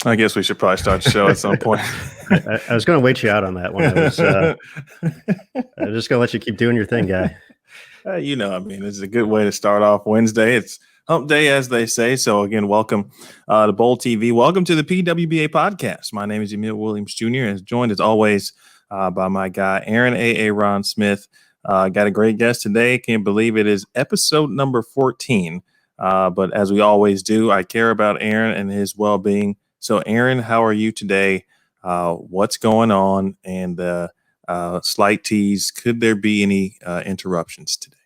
I guess we should probably start the show at some point. I was going to wait you out on that one. I was just going to let you keep doing your thing, guy. It's a good way to start off Wednesday. It's hump day, as they say. So, again, welcome to Bowl TV. Welcome to the PWBA Podcast. My name is Emil Williams Jr. and joined, as always, by my guy, Aaron Ron Smith. Got a great guest today. Can't believe it is episode number 14. But as we always do, I care about Aaron and his well-being. So, Aaron, how are you today? What's going on? And slight tease, could there be any interruptions today?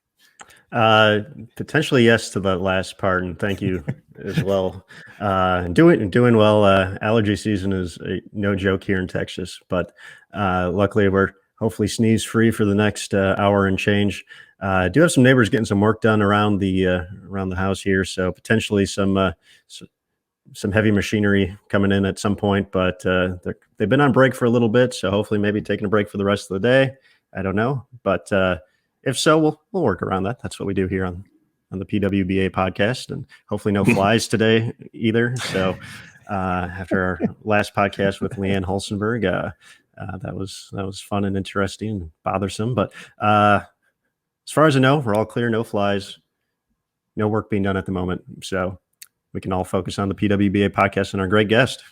Potentially yes to the last part, and thank you as well. Doing well. Allergy season is no joke here in Texas, but luckily we're hopefully sneeze free for the next hour and change. Do have some neighbors getting some work done around the house here, so potentially some heavy machinery coming in at some point, but they've been on break for a little bit, so hopefully maybe taking a break for the rest of the day. I don't know, but if so, we'll work around that. That's what we do here on the PWBA podcast, and hopefully no flies today either. So after our last podcast with Leanne Holsenberg, that was fun and interesting and bothersome. But as far as I know, we're all clear, no flies, no work being done at the moment. So we can all focus on the PWBA podcast and our great guest.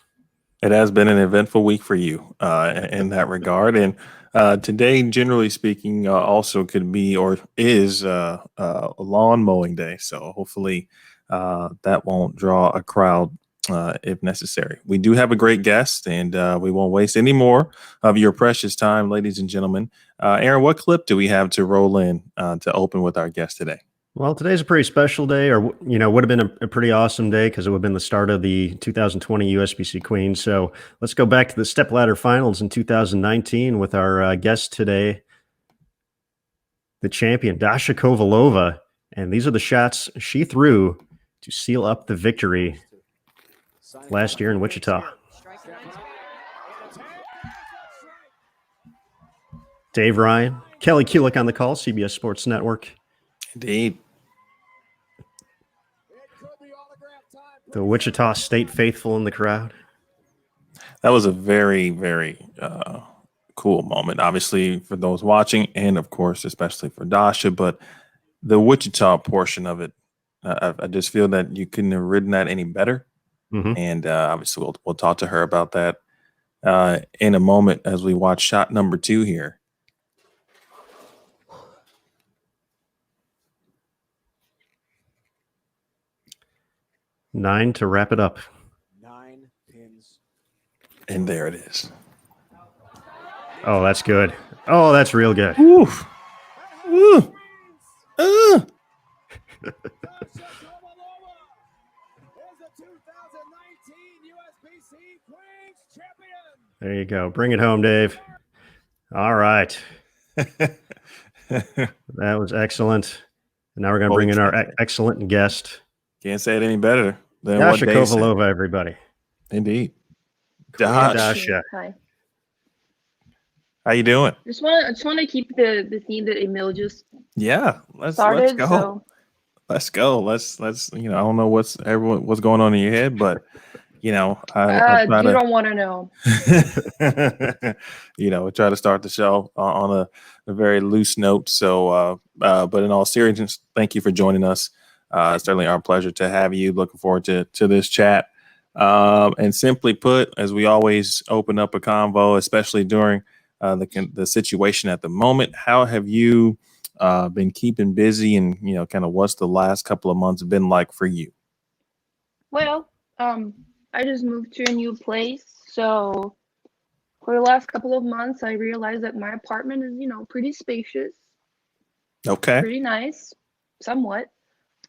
It has been an eventful week for you in that regard. And today, generally speaking, also could be or is a lawn mowing day. So hopefully that won't draw a crowd if necessary. We do have a great guest, and we won't waste any more of your precious time, ladies and gentlemen. Aaron, what clip do we have to roll in to open with our guest today? Well, today's a pretty special day, or, would have been a pretty awesome day because it would have been the start of the 2020 USBC Queens. So let's go back to the stepladder finals in 2019 with our guest today, the champion, Dasha Kovalova. And these are the shots she threw to seal up the victory last year in Wichita. Dave Ryan, Kelly Kulik on the call, CBS Sports Network. Indeed. The Wichita State faithful in the crowd. That was a very, very cool moment, obviously, for those watching, and, of course, especially for Dasha. But the Wichita portion of it, I just feel that you couldn't have written that any better. Mm-hmm. And obviously, we'll talk to her about that in a moment as we watch shot number 2 here. Nine to wrap it up. 9 pins. And there it is. Oh, that's good. Oh, that's real good. Oof. Ooh. There you go. Bring it home, Dave. All right. That was excellent. And now we're going to bring in our excellent guest. Can't say it any better than Dasha Kovalova, everybody. Indeed. Dasha. Hi. How you doing? I just want to keep the theme that Emil just Let's started. go. So. Let's go. Let's I don't know what's going on in your head, but I don't want to know. Try to start the show on a very loose note. So, but in all seriousness, thank you for joining us. It's certainly our pleasure to have you. Looking forward to this chat. And simply put, as we always open up a convo, especially during the situation at the moment, how have you been keeping busy, and kind of what's the last couple of months been like for you? Well, I just moved to a new place, so for the last couple of months, I realized that my apartment is pretty spacious. Okay. Pretty nice, somewhat.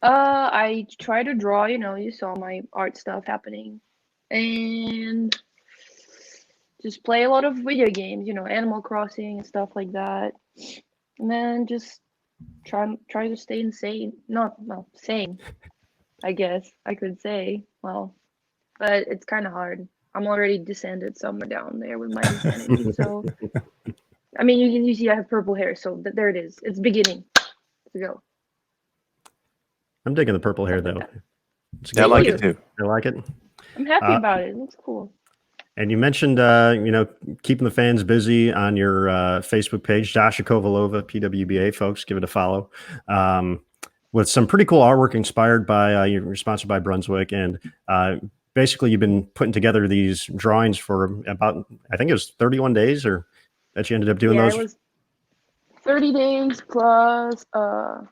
I try to draw, you saw my art stuff happening, and just play a lot of video games, Animal Crossing and stuff like that, and then just try to stay insane. Sane, I guess I could say. Well, but it's kind of hard. I'm already descended somewhere down there with my insanity. So, I mean, you see I have purple hair, so there it is. It's beginning to go. I'm digging the purple hair, though. I like it too. I like it. I'm happy about it. It looks cool. And you mentioned, keeping the fans busy on your Facebook page, Dasha Kovalova, PWBA, folks, give it a follow. With some pretty cool artwork inspired by, you're sponsored by Brunswick. And basically you've been putting together these drawings for about, I think it was 31 days or that you ended up doing those. It was 30 days plus the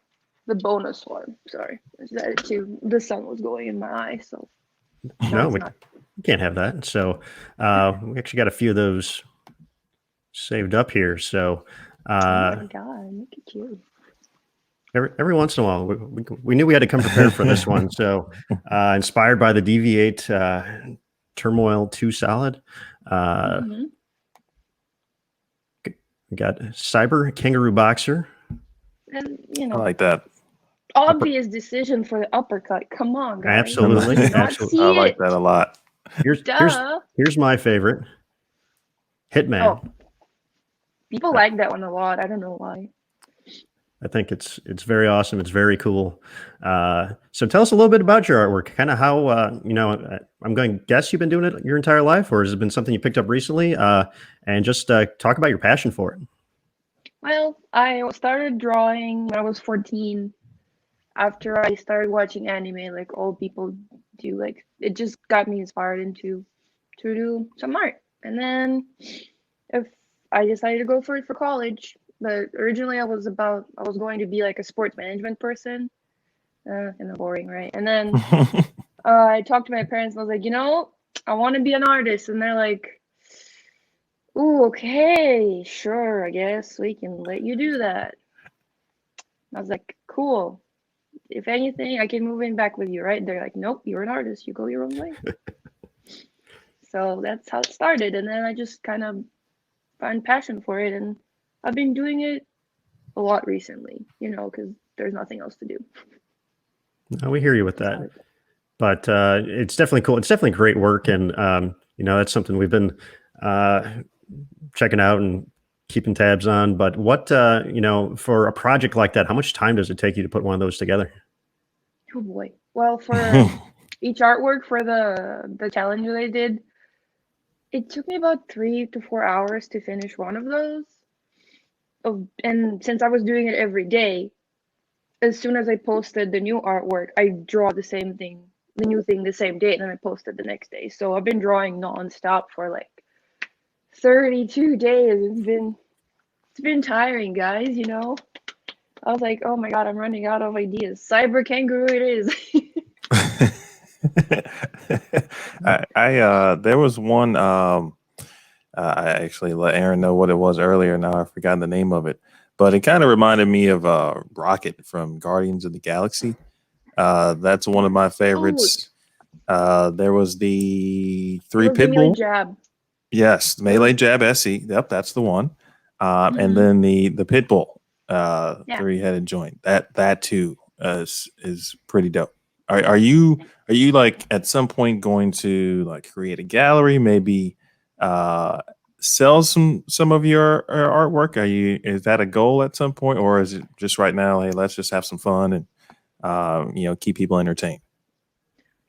bonus one. Sorry. The sun was going in my eye. So no, we can't have that. So we actually got a few of those saved up here. So oh my God, look at you. Every once in a while, we knew we had to come prepared for this one. So inspired by the DV8 Turmoil 2 Solid. We got Cyber Kangaroo Boxer. And, I like that. Obvious decision for the uppercut. Come on, guys. Absolutely. Absolutely. I like that a lot. Here's my favorite. Hitman. Oh. People like that one a lot. I don't know why. I think it's very awesome. It's very cool. So tell us a little bit about your artwork, kind of how, I'm going to guess you've been doing it your entire life, or has it been something you picked up recently? And just talk about your passion for it. Well, I started drawing when I was 14 after I started watching anime like old people do. Like, it just got me inspired to do some art. And then I decided to go for it for college. But originally I was going to be like a sports management person. Kind of boring, right? And then I talked to my parents and I was like, I want to be an artist. And they're like, ooh, okay, sure, I guess we can let you do that. I was like, cool. If anything, I can move in back with you, right? They're like, nope, you're an artist. You go your own way. So that's how it started. And then I just kind of found passion for it. And I've been doing it a lot recently, because there's nothing else to do. No, we hear you with that. But it's definitely cool. It's definitely great work. And, that's something we've been checking out and keeping tabs on. But what, for a project like that, how much time does it take you to put one of those together? Oh, boy. Well, for each artwork for the challenge that I did, it took me about 3 to 4 hours to finish one of those. And since I was doing it every day, as soon as I posted the new artwork, I draw the new thing the same day, and then I posted the next day. So I've been drawing nonstop for like 32 days. It's been tiring, guys, I was like, oh my God, I'm running out of ideas. Cyber Kangaroo it is. There was one, I actually let Aaron know what it was earlier. Now I've forgotten the name of it, but it kind of reminded me of Rocket from Guardians of the Galaxy. That's one of my favorites. There was the 3 Pitbull. Jab. Yes, Melee Jab SE. Yep, that's the one. And then the Pitbull 3-headed joint. That too is pretty dope. Are you like at some point going to like create a gallery, maybe sell some of your artwork? Is that a goal at some point, or is it just right now, hey, let's just have some fun and keep people entertained?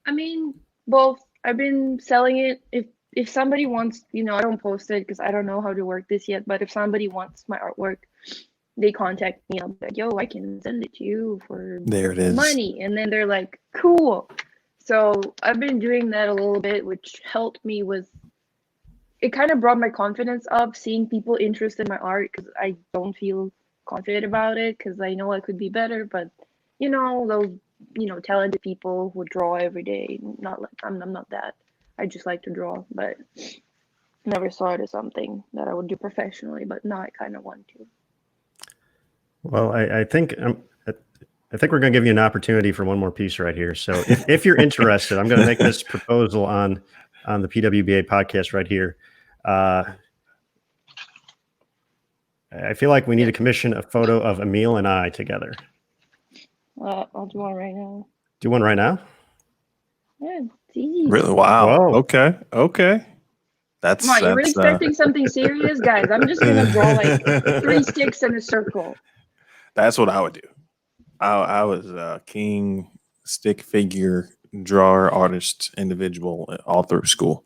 I mean, both. I've been selling it. If somebody wants, I don't post it because I don't know how to work this yet, but if somebody wants my artwork, they contact me. I'll be like, yo, I can send it to you for there it is. Money. And then they're like, cool. So I've been doing that a little bit, which helped me with, it kind of brought my confidence up, seeing people interested in my art, because I don't feel confident about it because I know I could be better. But, those, talented people who draw every day, I'm not that. I just like to draw, but never saw it as something that I would do professionally, but now I kind of want to. Well, I think we're going to give you an opportunity for one more piece right here. So if you're interested, I'm going to make this proposal on the PWBA podcast right here. I feel like we need to commission a photo of Emil and I together. I'll do one right now. Do one right now? Yeah, it's easy. Really? Wow. Whoa. Okay. Come on, you're really expecting something serious, guys? I'm just gonna draw like 3 sticks in a circle. That's what I would do. I was a king stick figure drawer, artist, individual all through school.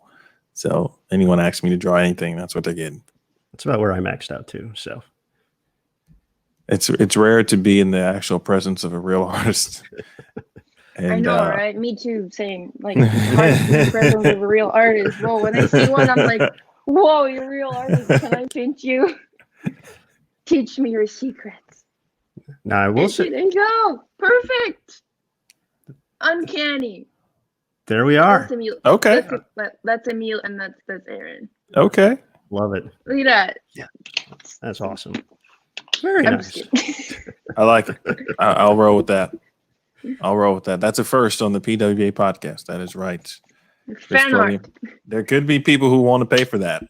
So anyone asks me to draw anything, that's what they're getting. That's about where I maxed out too. So it's rare to be in the actual presence of a real artist. And, I know, right? Me too. Same. Like, it's hard to be in the presence of a real artist. Well, when I see one, I'm like, "Whoa, you're a real artist! Can I paint you? Teach me your secrets." now I will And say, there you go. Perfect. Uncanny. there we are. That's Emil. Okay. That's Emil, and that's Aaron. Okay. Love it. Look at that. That's awesome. Very I'm nice. just kidding. I like it. I'll roll with that. That's a first on the PWBA podcast. That is right. Fan art. There could be people who want to pay for that.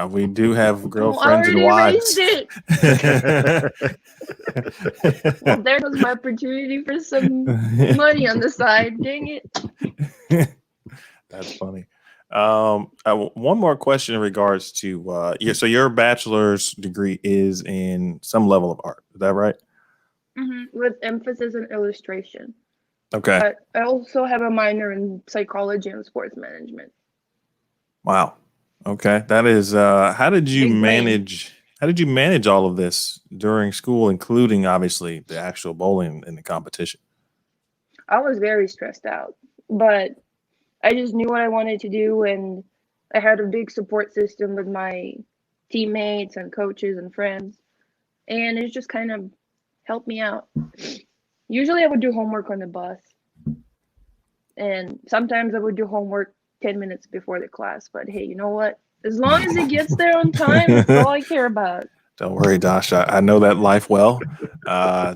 We do have girlfriends and I wives. already arranged it. Well, there goes my opportunity for some money on the side. Dang it. That's funny. One more question in regards to so your bachelor's degree is in some level of art. Is that right? With emphasis in illustration. Okay. But I also have a minor in psychology and sports management. Wow. Okay. That is how did you Big brain. manage all of this during school, including obviously the actual bowling and the competition? I was very stressed out, but I just knew what I wanted to do, and I had a big support system with my teammates and coaches and friends, and it just kind of helped me out. Usually I would do homework on the bus, and sometimes I would do homework 10 minutes before the class, but hey, you know what? As long as it gets there on time, that's all I care about. Don't worry, Dasha. I know that life well.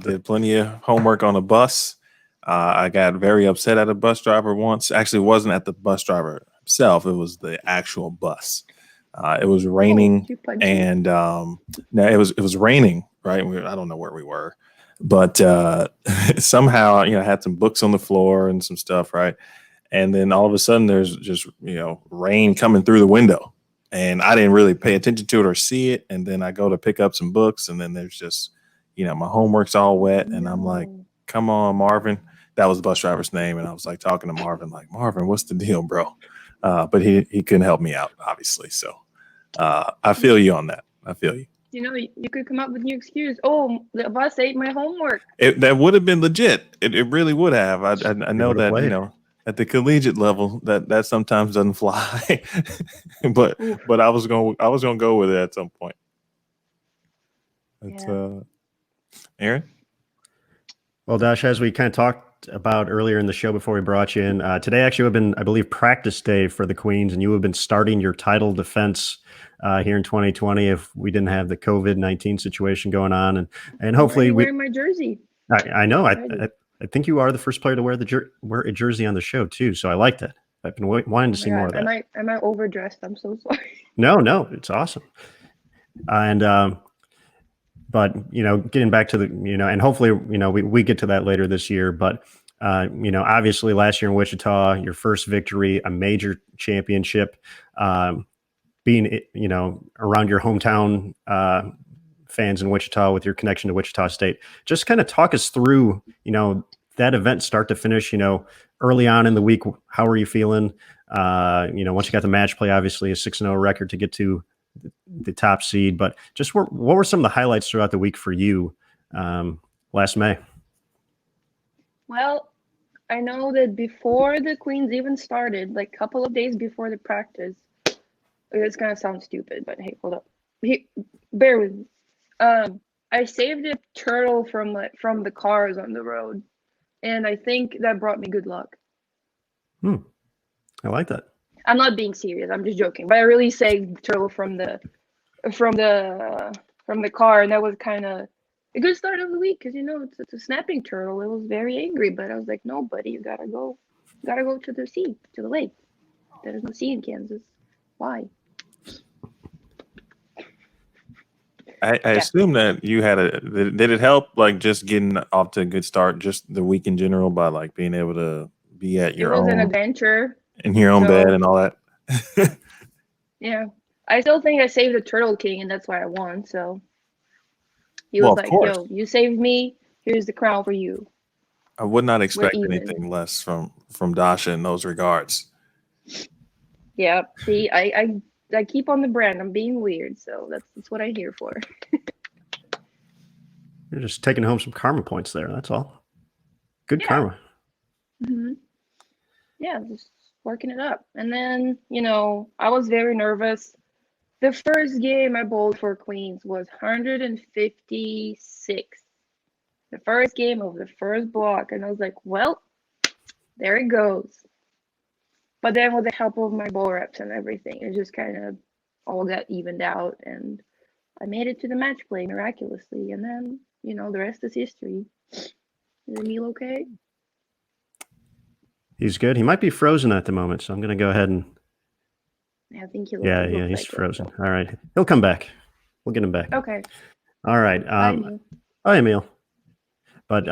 Did plenty of homework on a bus. I got very upset at a bus driver once. Actually, it wasn't at the bus driver himself. It was the actual bus. It was raining, and no, it was raining. Right? I don't know where we were, but somehow I had some books on the floor and some stuff. Right, and then all of a sudden there's just rain coming through the window, and I didn't really pay attention to it or see it. And then I go to pick up some books, and then there's just my homework's all wet, and I'm like, "Come on, Marvin." That was the bus driver's name, and I was like talking to Marvin, like, "Marvin, what's the deal, bro?" But he couldn't help me out, obviously. So I feel you on that. I feel you. You could come up with new excuse. Oh, the bus ate my homework. That would have been legit. It really would have. I know that played. At the collegiate level that sometimes doesn't fly, but I was gonna go with it at some point. That's Aaron. Well, Dash, as we kind of talked about earlier in the show before we brought you in, today actually would have been, I believe, practice day for the Queens, and you would have been starting your title defense here in 2020 if we didn't have the COVID-19 situation going on, and hopefully wearing my jersey. I know. I think you are the first player to wear a jersey on the show too, so I like that. I've been wanting to see more of that. Am I overdressed? I'm so sorry. No, it's awesome. And but getting back to the and hopefully we get to that later this year. But obviously last year in Wichita, your first victory, a major championship, being around your hometown fans in Wichita with your connection to Wichita State. Just kind of talk us through that event start to finish. Early on in the week, how are you feeling? Once you got the match play, obviously a 6-0 record to get to the top seed, but just what were some of the highlights throughout the week for you last May? Well, I know that before the Queens even started, like a couple of days before the practice, it's gonna sound stupid, but hey, hold up, bear with me. I saved a turtle from the cars on the road, and I think that brought me good luck. I like that. I'm not being serious. I'm just joking. But I really saved the turtle from the car, and that was kind of a good start of the week because it's a snapping turtle. It was very angry, but I was like, no, buddy, you gotta go to the sea, to the lake. There's no sea in Kansas. Why? I assume that you had did it help like just getting off to a good start, just the week in general, by like being able to be at your own, it was an adventure. In your own bed and all that. Yeah. I still think I saved the Turtle King, and that's why I won. So he was like, yo, you saved me. Here's the crown for you. I would not expect even. anything less from Dasha in those regards. Yeah. See, I keep on the brand. I'm being weird, so that's what I'm here for. You're just taking home some karma points there. That's all. Good karma. Mm-hmm. Yeah, just working it up. And then, I was very nervous. The first game I bowled for Queens was 156. The first game of the first block. And I was like, well, there it goes. But then with the help of my bowl reps and everything, it just kind of all got evened out. And I made it to the match play miraculously. And then, the rest is history. Is Emil okay? He's good. He might be frozen at the moment, so I'm going to go ahead and. I think he Yeah, he's frozen. All right, he'll come back. We'll get him back. Okay. All right. Bye, Emil. Hi, Emil. But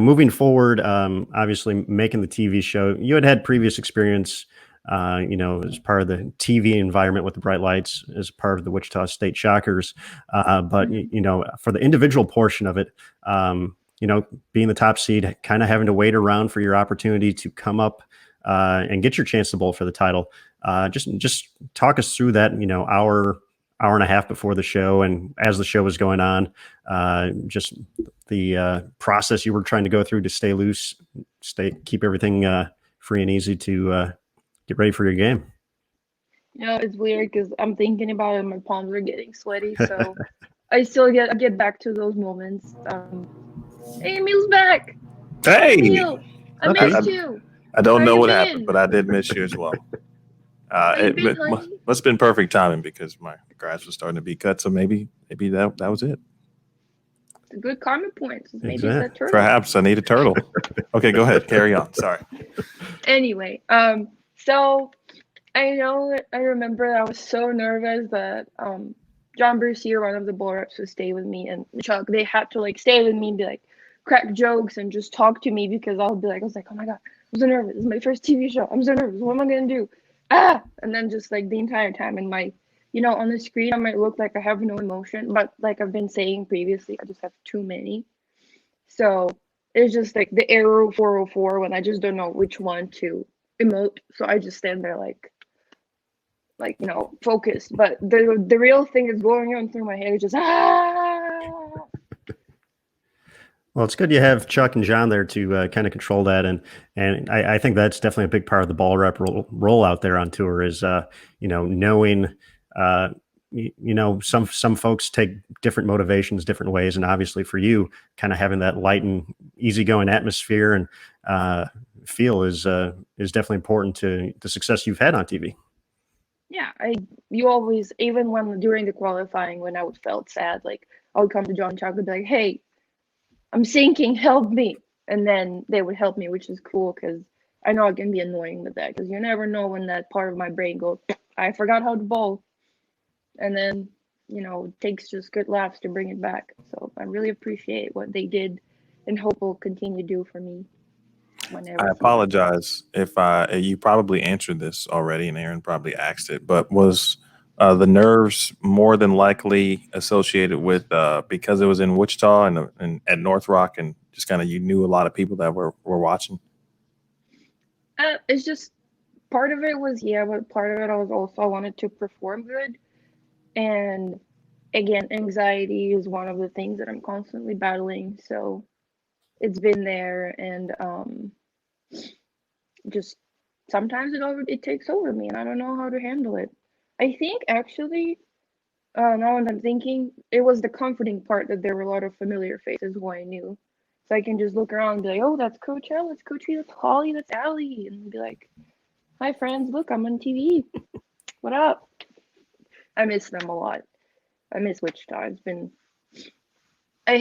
moving forward, obviously making the TV show, you had previous experience, as part of the TV environment with the bright lights, as part of the Wichita State Shockers. But for the individual portion of it, being the top seed, kind of having to wait around for your opportunity to come up and get your chance to bowl for the title. Just talk us through that, hour and a half before the show and as the show was going on, just the process you were trying to go through to stay loose, keep everything free and easy to get ready for your game. It's weird because I'm thinking about it and my palms are getting sweaty. So I still get back to those moments. Hey, Emil's back. Hey, Emil, I missed you. I don't know what been? happened, but I did miss you as well. It must have been perfect timing because my grass was starting to be cut. So maybe that was it. It's a good karma point. Maybe Exactly. it's that turtle. Perhaps I need a turtle. Okay, go ahead. Carry on. Sorry. Anyway, so I remember I was so nervous that John Brucier, one of the bowl reps, would stay with me, and Chuck, they had to stay with me and be crack jokes and just talk to me because I was like, oh my God, I'm so nervous. This is my first TV show. I'm so nervous. What am I gonna do? And then just the entire time in my, on the screen, I might look like I have no emotion, but like I've been saying previously, I just have too many. So it's just the arrow 404 when I just don't know which one to emote. So I just stand there focused. But the real thing is going on through my head is just Well, it's good you have Chuck and John there to kind of control that, and I think that's definitely a big part of the ball rep role out there on tour is knowing some folks take different motivations different ways, and obviously for you, kind of having that light and easygoing atmosphere and feel is definitely important to the success you've had on TV. Yeah, you always, even when during the qualifying when I felt sad, I would come to John and Chuck and be like, hey, I'm sinking, help me. And then they would help me, which is cool because I know it can be annoying with that because you never know when that part of my brain goes, I forgot how to bowl. And then, it takes just good laughs to bring it back. So I really appreciate what they did and hope will continue to do for me. I apologize if you probably answered this already and Aaron probably asked it, but was the nerves more than likely associated with because it was in Wichita and at North Rock and just kind of you knew a lot of people that were watching? It's just part of it was, but part of it I wanted to perform good. And again, anxiety is one of the things that I'm constantly battling. So it's been there and just sometimes it takes over me and I don't know how to handle it. I think actually, now that I'm thinking, it was the comforting part that there were a lot of familiar faces who I knew. So I can just look around and be like, oh, that's Coach L, that's Coach E, that's Holly, that's Allie. And be like, hi, friends, look, I'm on TV. What up? I miss them a lot. I miss Wichita. I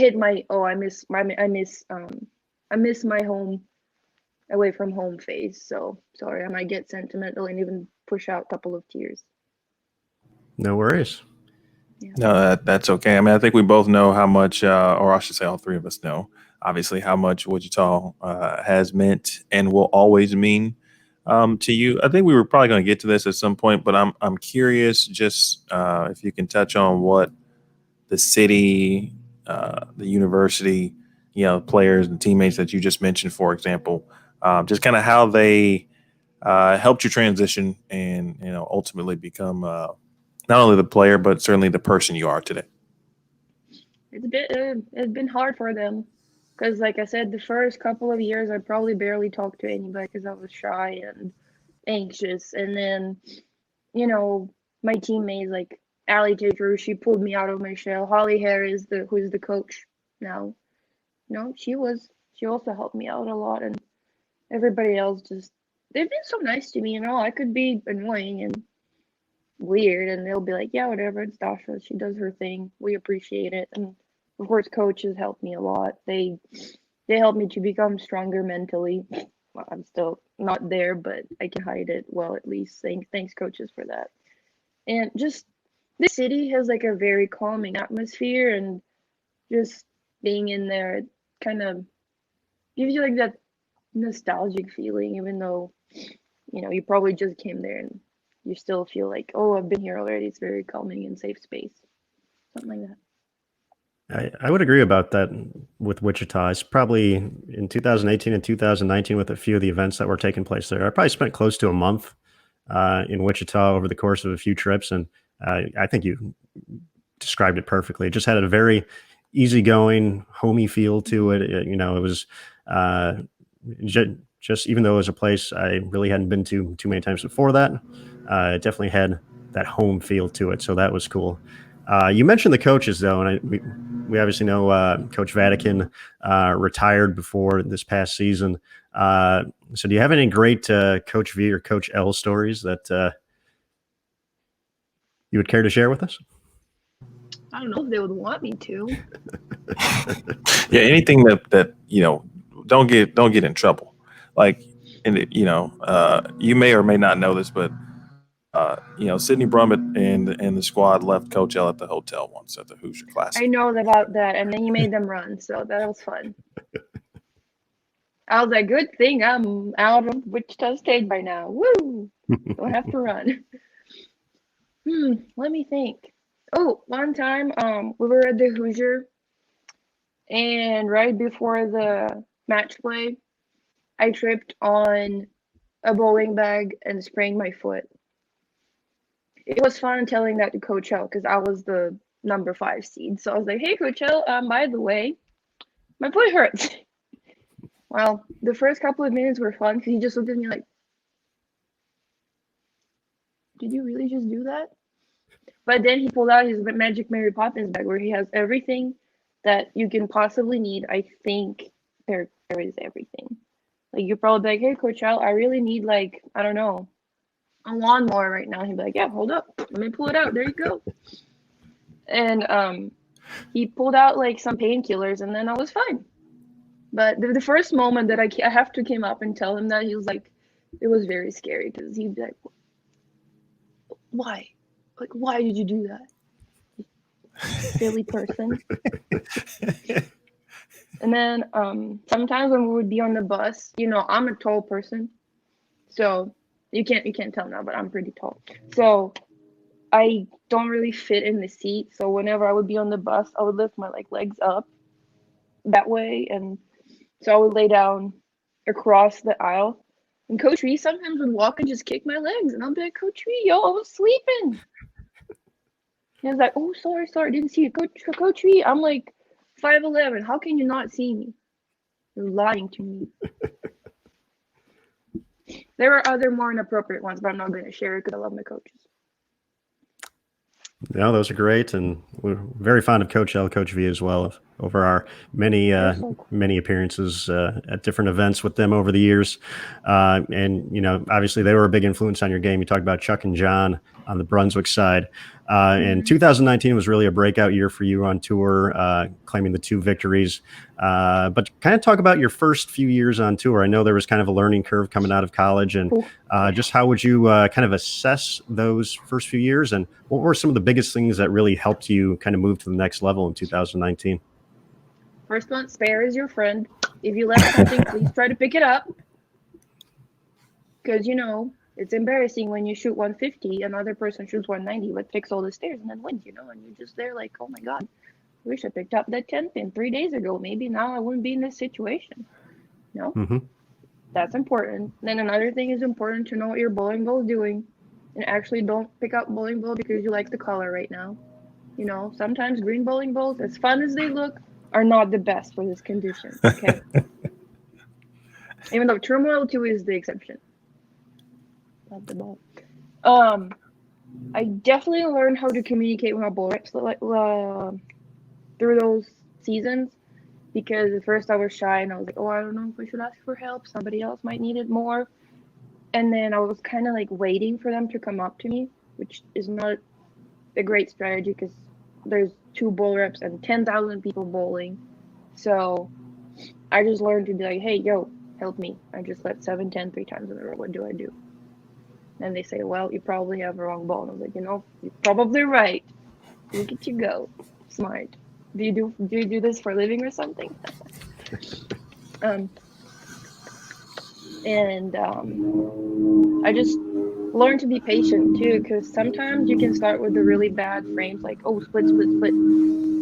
miss my home, away from home phase. So sorry, I might get sentimental and even push out a couple of tears. No worries. Yeah. No, that's okay. I mean, I think we both know how much, or I should say all three of us know, obviously, how much Wichita has meant and will always mean to you. I think we were probably going to get to this at some point, but I'm curious just if you can touch on what the city, the university, players and teammates that you just mentioned, for example, just kind of how they helped you transition and, ultimately become not only the player, but certainly the person you are today. It's been hard for them because, like I said, the first couple of years I probably barely talked to anybody because I was shy and anxious. And then, my teammates like Allie Taker, she pulled me out of my shell. Holly Harris, who's the coach now, she also helped me out a lot, and everybody else they've been so nice to me. I could be annoying and weird, and they'll be like, yeah, whatever, it's Dasha, she does her thing, we appreciate it. And of course, coaches helped me a lot. They helped me to become stronger mentally. Well, I'm still not there, but I can hide it well, at least. Thanks coaches for that. And just this city has like a very calming atmosphere, and just being in there, it kind of gives you like that nostalgic feeling, even though you probably just came there and you still feel like, oh, I've been here already. It's very calming and safe space, something like that. I would agree about that with Wichita. It's probably in 2018 and 2019 with a few of the events that were taking place there. I probably spent close to a month in Wichita over the course of a few trips, and I think you described it perfectly. It just had a very easygoing, homey feel to it. It was just even though it was a place I really hadn't been to too many times before that, it definitely had that home feel to it. So that was cool. You mentioned the coaches, though, and we obviously know Coach Vatican retired before this past season. So do you have any great Coach V or Coach L stories that you would care to share with us? I don't know if they would want me to. Yeah, anything that don't get in trouble. Like, you may or may not know this, but Sydney Brummett and the squad left Coach L at the hotel once at the Hoosier Classic. I know about that, and then he made them run, so that was fun. I was like, good thing I'm out of Wichita State by now. Woo! Don't have to run. Let me think. Oh, one time, we were at the Hoosier, and right before the match play, I tripped on a bowling bag and sprained my foot. It was fun telling that to Coach L because I was the number 5 seed. So I was like, hey, Coach L, by the way, my foot hurts. Well, the first couple of minutes were fun because he just looked at me like, did you really just do that? But then he pulled out his Magic Mary Poppins bag where he has everything that you can possibly need. I think there is everything. Like, you're probably like, hey, Coach L, I really need, like, I don't know, a lawnmower right now. He'd be like, yeah, hold up, let me pull it out, there you go. And he pulled out like some painkillers, and then I was fine. But the first moment that I have to came up and tell him that, he was like, it was very scary because he'd be like, why? Like, why did you do that? Silly person. And then sometimes when we would be on the bus, I'm a tall person, so you can't tell now, but I'm pretty tall. So I don't really fit in the seat. So whenever I would be on the bus, I would lift my legs up that way, and so I would lay down across the aisle. And Coach Ree sometimes would walk and just kick my legs, and I'll be like, Coach Ree, yo, I was sleeping. And I was like, oh, sorry, didn't see you, Coach Ree. I'm like 5'11". How can you not see me? You're lying to me. There are other more inappropriate ones, but I'm not going to share it because I love my coaches. No, those are great, and we're very fond of Coach L, Coach V as well. Over our many appearances at different events with them over the years, and obviously they were a big influence on your game. You talked about Chuck and John on the Brunswick side, and 2019 was really a breakout year for you on tour, claiming the 2 victories. But kind of talk about your first few years on tour. I know there was kind of a learning curve coming out of college, and just how would you kind of assess those first few years, and what were some of the biggest things that really helped you kind of move to the next level in 2019? First one, spare is your friend. If you left something, please try to pick it up. Because, it's embarrassing when you shoot 150, another person shoots 190, but fix all the stairs and then wins, and you're just there like, oh my God, wish I picked up that 10 pin 3 days ago. Maybe now I wouldn't be in this situation. No, that's important. Then another thing is important to know what your bowling ball is doing, and actually don't pick up bowling ball because you like the color right now. You know, sometimes green bowling balls, as fun as they look, are not the best for this condition. Okay. Even though Turmoil 2 is the exception. Love the ball. I definitely learned how to communicate with my ball reps through those seasons, because at first I was shy and I was like, oh, I don't know if I should ask for help. Somebody else might need it more. And then I was kind of like waiting for them to come up to me, which is not a great strategy because there's 2 bowl reps and 10,000 people bowling. So I just learned to be like, hey, yo, help me. I just let 7-10 3 times in a row. What do I do? And they say, well, you probably have a wrong ball. And I was like, you know, you're probably right. Look at you go. Smart. Do you do this for a living or something? I just learned to be patient too, because sometimes you can start with the really bad frames, like, oh, split, split, split.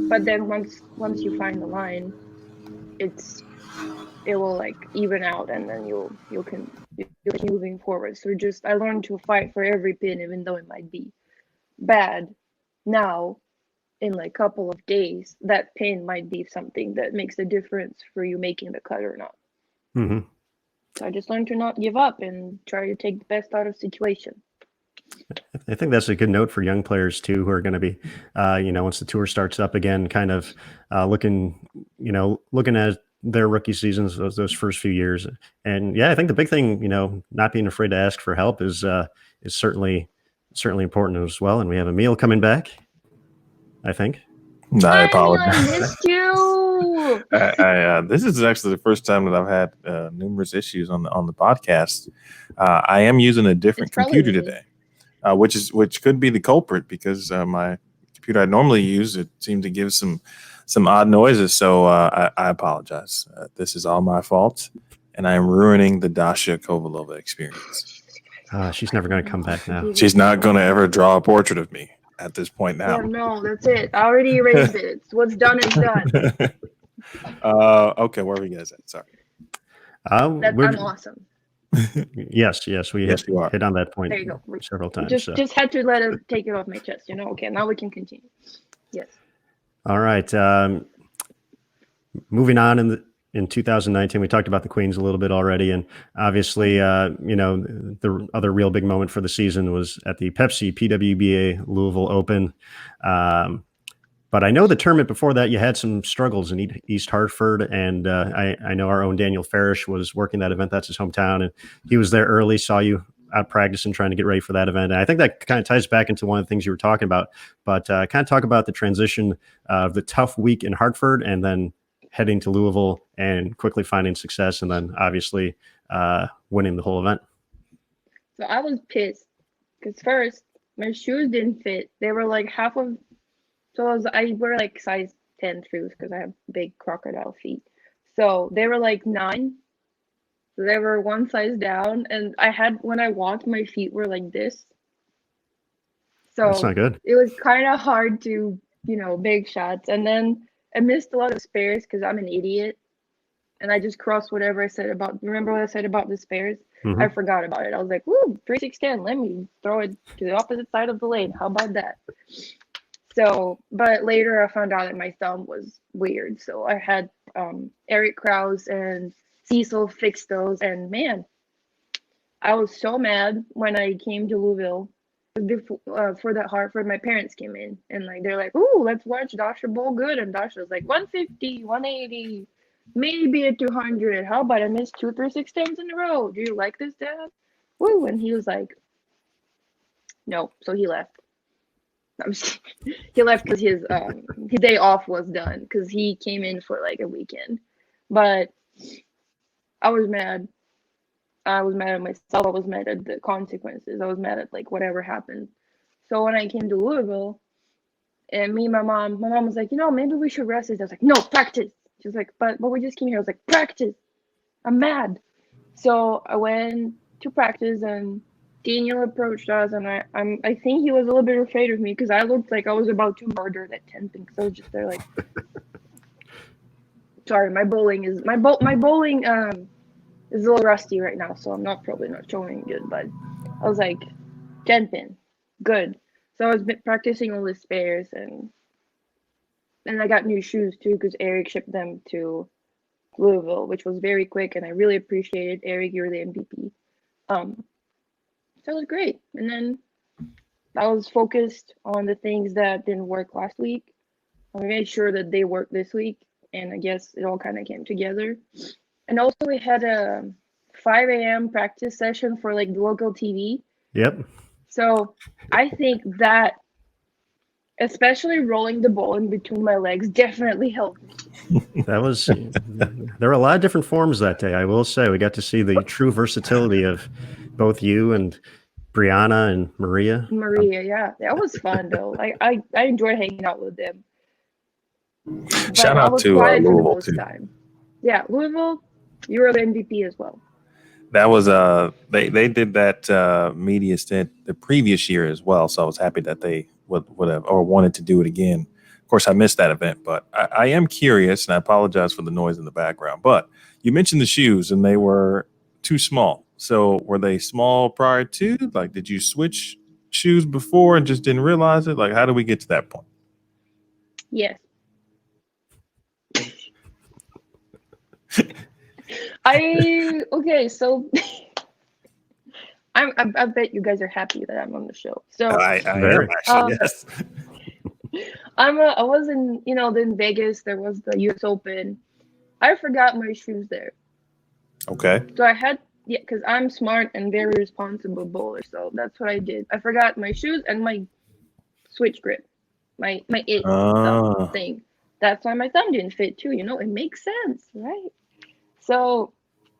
But then once you find the line, it will like even out, and then you'll keep moving forward. So I learned to fight for every pin, even though it might be bad. Now, in like a couple of days, that pin might be something that makes a difference for you making the cut or not. So I just learned to not give up and try to take the best out of situation. I think that's a good note for young players too, who are going to be, once the tour starts up again, kind of looking at their rookie seasons, those first few years. And yeah, I think the big thing, not being afraid to ask for help is certainly important as well. And we have Emil coming back, I think. I apologize. I missed you. This is actually the first time that I've had numerous issues on the podcast. I am using a different computer today, which could be the culprit, because my computer I normally use, it seemed to give some odd noises. So I apologize. This is all my fault, and I am ruining the Dasha Kovalova experience. She's never going to come back now. She's not going to ever draw a portrait of me at this point now. Yeah, no, that's it. I already erased it. What's done is done. Okay, where are you guys at? Sorry. I'm awesome. Yes, we hit on that point there you go. Several times. Just had to let it take it off my chest. Okay, now we can continue. Yes. All right. Moving on in 2019, we talked about the Queens a little bit already, and obviously, the other real big moment for the season was at the Pepsi PWBA Louisville Open. But I know the tournament before that, you had some struggles in East Hartford, and I know our own Daniel Farish was working that event. That's his hometown, and he was there early, saw you out practicing, trying to get ready for that event. And I think that kind of ties back into one of the things you were talking about, but kind of talk about the transition of the tough week in Hartford and then heading to Louisville and quickly finding success, and then obviously winning the whole event. So I was pissed because first my shoes didn't fit. They were like half of, so I wear like size 10 shoes because I have big crocodile feet. So they were like 9. So they were one size down, and when I walked, my feet were like this. So that's not good. It was kind of hard to, make shots. And then I missed a lot of spares because I'm an idiot, and I just crossed whatever I said about. Remember what I said about the spares? Mm-hmm. I forgot about it. I was like, "Woo, 3-6-10. Let me throw it to the opposite side of the lane. How about that?" So, but later I found out that my thumb was weird. So I had Eric Krause and Cecil fix those, and man, I was so mad when I came to Louisville. For that Hartford, my parents came in and they're like, "Ooh, let's watch Dasha bowl good." And Dasha was like 150, 180, maybe a 200. How about I missed 2 3-6-10s in a row? Do you like this, Dad? Woo! And he was like, "No." So he left. He left because his day off was done, because he came in for like a weekend. But I was mad. I was mad at myself. I was mad at the consequences. I was mad at like whatever happened. So when I came to Louisville, and my mom was like, maybe we should rest it. I was like, no, practice. She was like, but we just came here. I was like, practice. I'm mad. So I went to practice, and Daniel approached us, and I think he was a little bit afraid of me because I looked like I was about to murder that 10 pin. So I was just there like, sorry, my bowling is a little rusty right now, so I'm probably not showing good. But I was like, 10 pin, good. So I was practicing all the spares, and I got new shoes too because Eric shipped them to Louisville, which was very quick, and I really appreciated Eric. You're the MVP. So it was great, and then I was focused on the things that didn't work last week. I made sure that they worked this week, and I guess it all kind of came together. And also, we had a 5 a.m. practice session for like the local TV. Yep. So I think that, especially rolling the ball in between my legs, definitely helped me. There were a lot of different forms that day. I will say we got to see the true versatility of both you and Brianna and Maria. Yeah, that was fun though. I enjoyed hanging out with them. Shout out to Louisville too. Yeah, Louisville, you were the MVP as well. That was they did that media stint the previous year as well, so I was happy that they would have or wanted to do it again. Of course, I missed that event, but I am curious, and I apologize for the noise in the background. But you mentioned the shoes, and they were too small. So were they small prior to? Like, did you switch shoes before and just didn't realize it? Like, how did we get to that point? Yes. So I bet you guys are happy that I'm on the show. So I am actually, yes. I was in Vegas. There was the US Open. I forgot my shoes there. Okay. So because I'm smart and very responsible bowler, so that's what I did. I forgot my shoes and my switch grip, my thing. That's why my thumb didn't fit too. It makes sense, right? So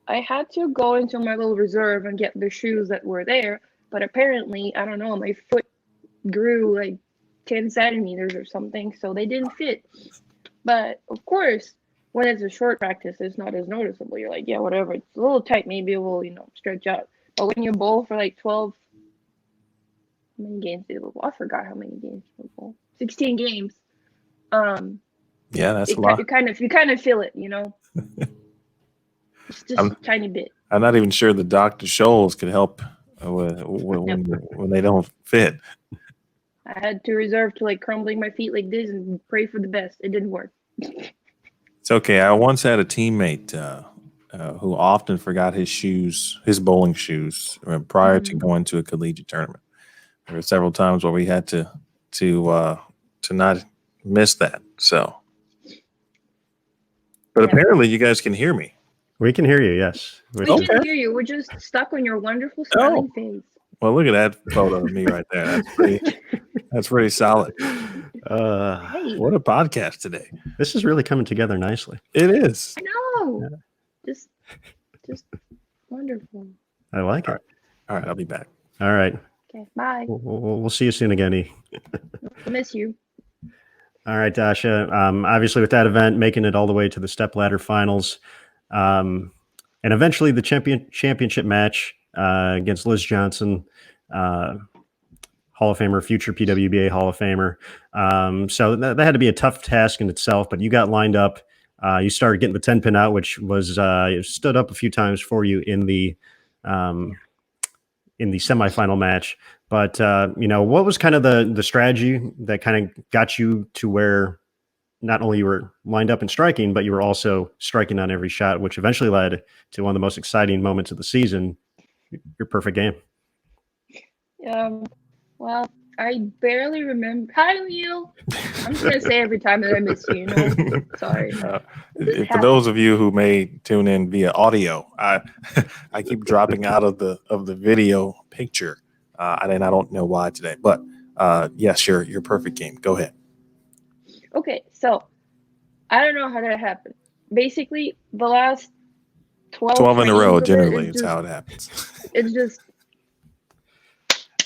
I had to go into my little reserve and get the shoes that were there, but apparently, I don't know, my foot grew like 10 centimeters or something, so they didn't fit. But of course, when it's a short practice, it's not as noticeable. You're like, yeah, whatever. It's a little tight. Maybe it will, stretch out. But when you bowl for like 12, how many games did we bowl? I forgot how many games we bowl. 16 games. Yeah, that's a lot. You kind of feel it, It's just a tiny bit. I'm not even sure the Dr. Scholl's could help when they don't fit. I had to reserve to like crumbling my feet like this and pray for the best. It didn't work. It's okay. I once had a teammate who often forgot his bowling shoes prior to going to a collegiate tournament. There were several times where we had to not miss that. So, but apparently you guys can hear me. We can hear you. Yes, we can hear you. We're just stuck on your wonderful smiling face. Well, look at that photo of me right there. That's pretty solid. Hey. What a podcast today. This is really coming together nicely. It is. I know. Yeah. Just wonderful. I like it. All right, I'll be back. All right. Okay, bye. We'll see you soon again, E. I miss you. All right, Dasha. Obviously, with that event, making it all the way to the stepladder finals, and eventually the championship match against Liz Johnson, Hall of Famer, future PWBA Hall of Famer. So that had to be a tough task in itself, but you got lined up. You started getting the 10 pin out, which was stood up a few times for you in the semifinal match. But what was kind of the strategy that kind of got you to where not only you were lined up and striking, but you were also striking on every shot, which eventually led to one of the most exciting moments of the season, your perfect game. Well, I barely remember. Hi, Emil. I'm just going to say every time that I miss you, Sorry. For those of you who may tune in via audio, I keep dropping out of the video picture. And I don't know why today, but yes, your perfect game. Go ahead. Okay, so I don't know how that happened. Basically, the last 12 in a row, generally, it's how it happens. It's just.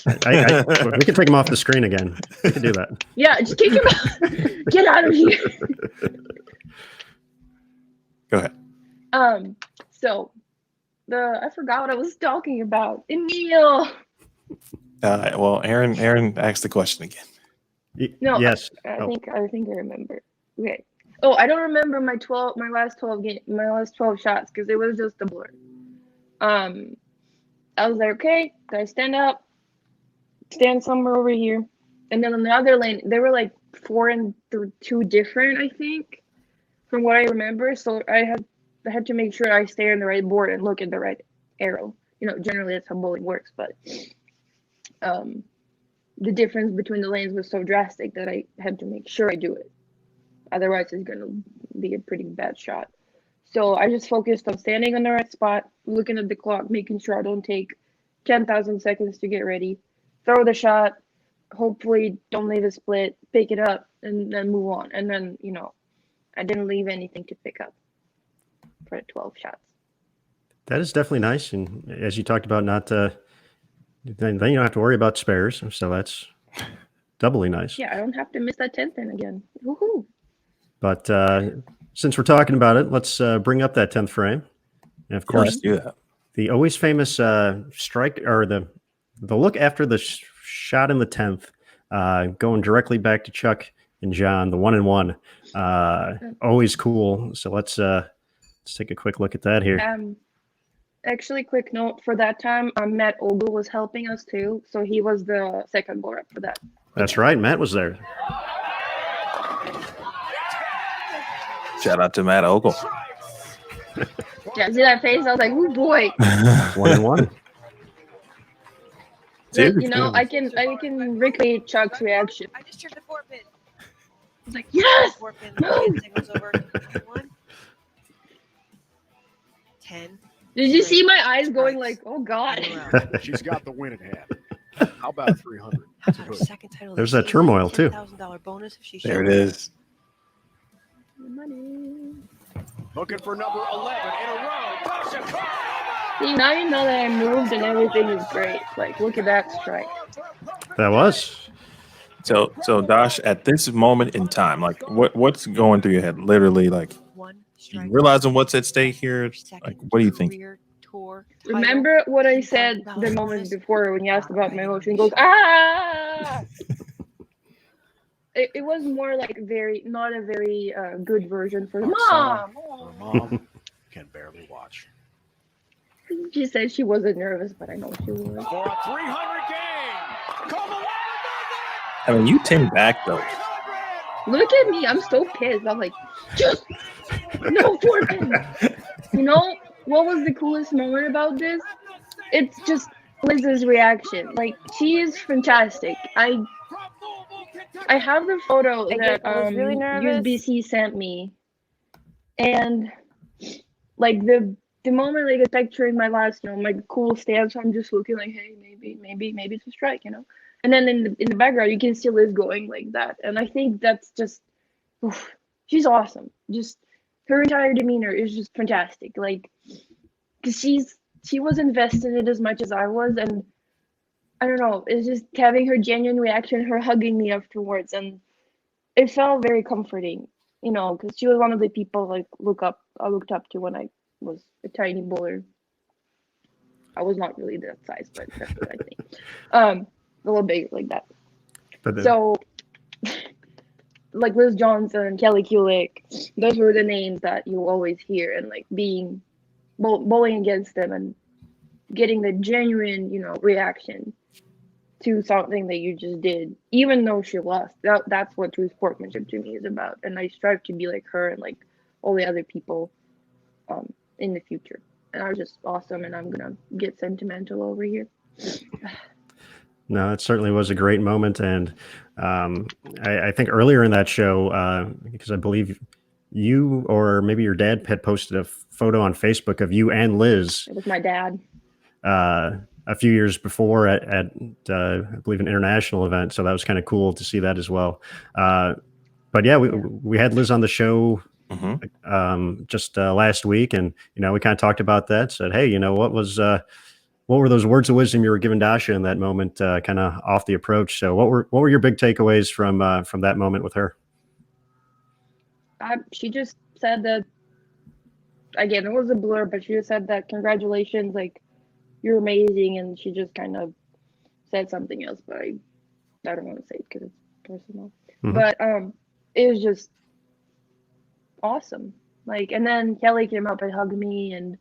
We can take him off the screen again. We can do that. Yeah, just kick him out. Get out of here. Go ahead. So I forgot what I was talking about. Emil. Well, Aaron asked the question again. No, Yes. I think I remember. Okay. Oh, I don't remember my last 12 shots because it was just a blur. I was like, okay, gotta stand up, stand somewhere over here, and then on the other lane, they were like 4 and 2 different, I think, from what I remember. So I had to make sure I stay on the right board and look at the right arrow. Generally that's how bowling works, but the difference between the lanes was so drastic that I had to make sure I do it. Otherwise, it's going to be a pretty bad shot. So I just focused on standing on the right spot, looking at the clock, making sure I don't take 10,000 seconds to get ready, throw the shot, hopefully don't leave a split, pick it up, and then move on. And then, I didn't leave anything to pick up for 12 shots. That is definitely nice. And as you talked about, then you don't have to worry about spares. So that's doubly nice. Yeah, I don't have to miss that 10th in again. Woohoo! But since we're talking about it, let's bring up that 10th frame. And of course, Let's do that. The always famous strike, or the look after the shot in the 10th, going directly back to Chuck and John, the 1-1. Always cool. So let's take a quick look at that here. Actually, quick note for that time, Matt Ogle was helping us too, so he was the second bowler for that. That's right, Matt was there. Shout out to Matt Ogle. Yeah, see that face? I was like, "Oh boy!" 1-1. Dude, I can recreate Chuck's reaction. I just turned the 4 pin. I was like, "Yes!" 4 pin. No! It goes over. 1. 10. Did you see my eyes going like, "Oh God"? She's got the win in hand. How about 300? How about second title? There's that turmoil, too. $10,000 bonus if she there it shows. is. Money. Looking for number 11 in a row. Dasha Kovalova! See, now you know that I moved and everything is great. Like, look at that strike. That was. So Dash, at this moment in time, like what's going through your head? Literally, like One you strike. realizing what's at stake here. Like, what do you think? Career tour title. Remember what I said $10,000 the moment bonus. before when you asked about my emotion? He goes, "Ah!" It was more like not a very good version for Mom. Her mom can barely watch. She said she wasn't nervous, but I know she was. For a 300 game. Kovalova does I mean, you 10 back though. it! 300! Look at me, I'm so pissed. I'm like, just no forking. What was the coolest moment about this? It's just Liz's reaction. Like, she is fantastic. I have the photo that I was really nervous. USBC sent me, and like the moment like it's picturing my last, my cool stance, I'm just looking like, hey, maybe it's a strike, and then in the background you can see Liz going like that, and I think that's just, she's awesome. Just her entire demeanor is just fantastic, like, because she was invested in it as much as I was, and I don't know, it's just having her genuine reaction, her hugging me afterwards, and it felt very comforting, because she was one of the people I looked up to when I was a tiny bowler. I was not really that size, but that's what I think. A little bigger like that. So, like Liz Johnson, Kelly Kulick, those were the names that you always hear, and like being bowling against them and getting the genuine, reaction to something that you just did, even though she lost. That's what true sportsmanship to me is about, and I strive to be like her and like all the other people in the future. And I was just awesome, and I'm gonna get sentimental over here. No, it certainly was a great moment, and I think earlier in that show, because I believe you or maybe your dad had posted a photo on Facebook of you and Liz. It was my dad. A few years before at I believe an international event, so that was kind of cool to see that as well. But yeah, we had Liz on the show just last week, and we kind of talked about that. Said, hey, what were those words of wisdom you were giving Dasha in that moment, kind of off the approach? So what were your big takeaways from that moment with her? She just said that, again, it was a blur, but she just said that congratulations, like, you're amazing, and she just kind of said something else, but I don't want to say it because it's personal. Mhm. But it was just awesome. Like, and then Kelly came up and hugged me, and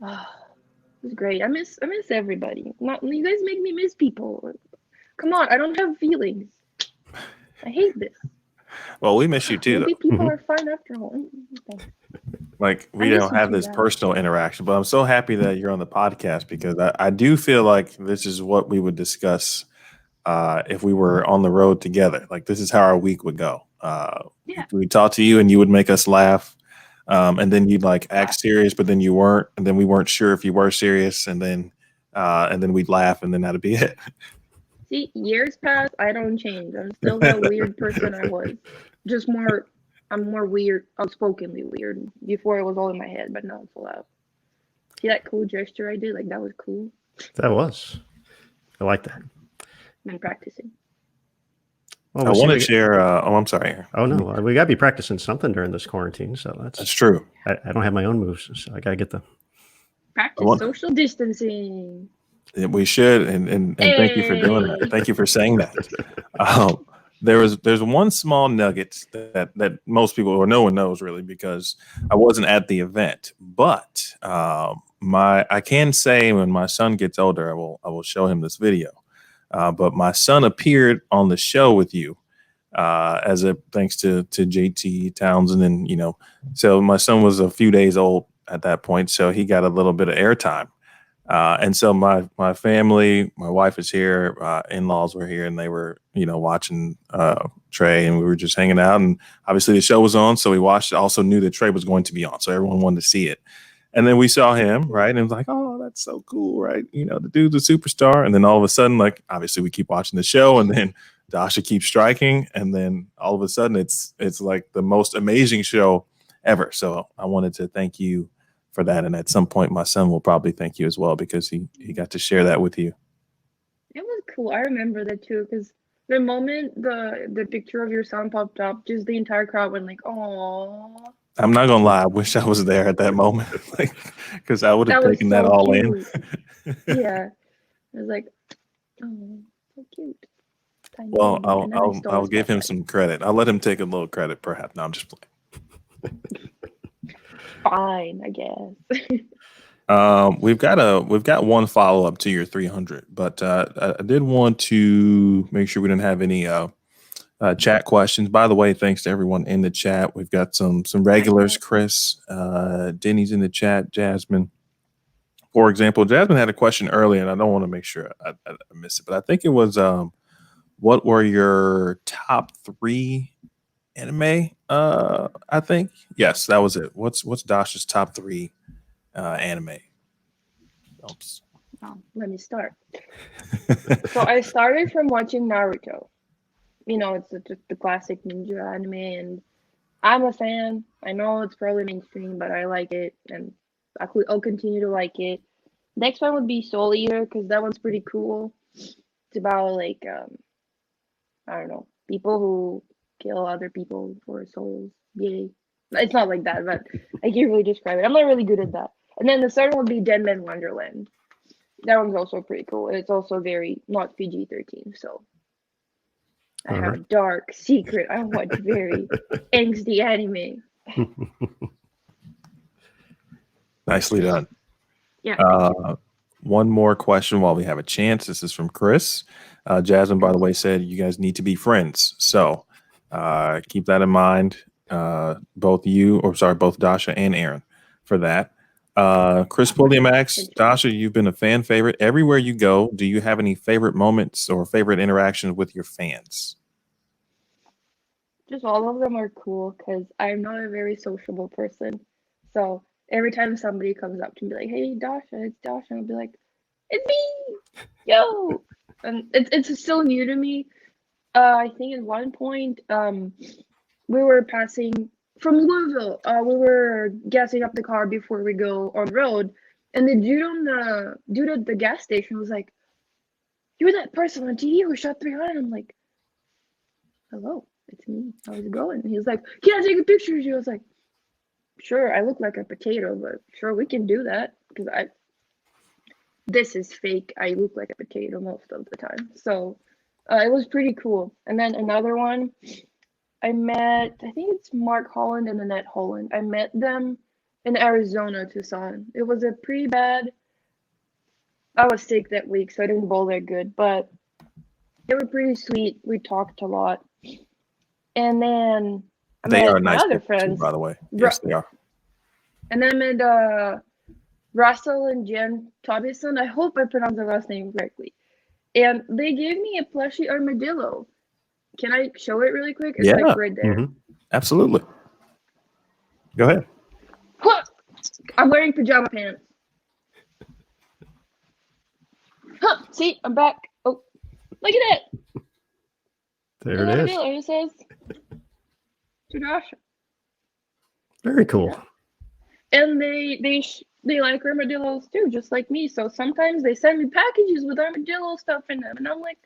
it was great. I miss everybody. Not you guys make me miss people. Come on, I don't have feelings. I hate this. Well, we miss you too, Maybe though. people Mhm. are fine after all. Okay. Like we I miss don't you have too, this guys. personal interaction, but I'm so happy that you're on the podcast because I do feel like this is what we would discuss if we were on the road together. Like this is how our week would go. Yeah. We talk to you and you would make us laugh. And then you'd like act serious, but then you weren't, and then we weren't sure if you were serious, and then we'd laugh, and then that'd be it. See, years pass, I don't change. I'm still that weird person I was. Just more, I'm more weird, outspokenly weird. Before it was all in my head, but now it's all out. See that cool gesture I did? Like, that was cool. That was. I like that. Been practicing. Well, I we'll see want to we- share. I'm sorry. Oh no, we gotta be practicing something during this quarantine. So That's true. I don't have my own moves, so I gotta get the. Practice want- social distancing. We should, and thank you for doing that. Hey. Thank you for saying that. There's one small nugget that most people or no one knows really because I wasn't at the event, but I can say when my son gets older, I will show him this video. But my son appeared on the show with you as a thanks to JT Townsend, and so my son was a few days old at that point, so he got a little bit of airtime. And so my family, my wife is here, in-laws were here, and they were, watching Trey, and we were just hanging out. And obviously the show was on, so we watched it. Also knew that Trey was going to be on, so everyone wanted to see it. And then we saw him, right? And it was like, oh, that's so cool, right? The dude's a superstar. And then all of a sudden, like, obviously we keep watching the show, and then Dasha keeps striking, and then all of a sudden it's like the most amazing show ever. So I wanted to thank you for that, and at some point my son will probably thank you as well because he got to share that with you. It was cool. I remember that too, because the moment the picture of your son popped up, just the entire crowd went like, "Aww." I'm not gonna lie, I wish I was there at that moment, because I would have That was taken that so all cute. in. Yeah, it was like, oh, so cute. Tiny Well, baby. And then I stole I'll his give him spotlight. some credit. I'll let him take a little credit, perhaps. No, I'm just playing. Fine, I guess. We've got one follow up to your 300, but I did want to make sure we didn't have any chat questions. By the way, thanks to everyone in the chat. We've got some regulars. Chris, Denny's in the chat. Jasmine, for example, Jasmine had a question earlier, and I don't want to make sure I miss it, but I think it was what were your top 3 anime? I think yes, that was it. What's Dasha's top 3 anime? Oops. Let me start. So I started from watching Naruto. It's just the classic ninja anime, and I'm a fan. I know it's probably mainstream, but I like it, and I'll continue to like it. Next one would be Soul Eater, because that one's pretty cool. It's about like I don't know, people who kill other people for souls. Yay. It's not like that, but I can't really describe it. I'm not really good at that. And then the third one would be Dead Man Wonderland. That one's also pretty cool. It's also very not PG-13, so I have a dark secret. I watch very angsty anime. Nicely done. Yeah. One more question while we have a chance. This is from Chris. Jasmine, by the way, said you guys need to be friends. So keep that in mind. Both Dasha and Aaron for that. Chris Poliamax, Dasha, you've been a fan favorite everywhere you go. Do you have any favorite moments or favorite interactions with your fans? Just all of them are cool because I'm not a very sociable person. So every time somebody comes up to me like, "Hey, Dasha, it's Dasha," I'll be like, "It's me, yo!" And it's still new to me. I think at one point, we were passing from Louisville. We were gassing up the car before we go on the road, and the dude at the gas station was like, "You're that person on TV who shot 300." I'm like, "Hello, it's me. How's it going?" And he was like, "Can I take a picture of you?" I was like, "Sure, I look like a potato, but sure, we can do that." Because this is fake. I look like a potato most of the time. So it was pretty cool. And then another one, I think it's Mark Holland and Annette Holland. I met them in Arizona, Tucson. It was a pretty bad. I was sick that week, so I didn't bowl that good, but they were pretty sweet. We talked a lot. And then I They met are my nice other people too, friends. by the way. Yes, they are. And then I met Russell and Jen Tobison. I hope I pronounced the last name correctly. And they gave me a plushie armadillo. Can I show it really quick? It's like right there. Mhm. Absolutely. Go ahead. Huh! I'm wearing pajama pants. Huh! See, I'm back. Oh, look at it. There it is. It says to Dasha. Very cool. And they like armadillos too, just like me. So sometimes they send me packages with armadillo stuff in them, and I'm like,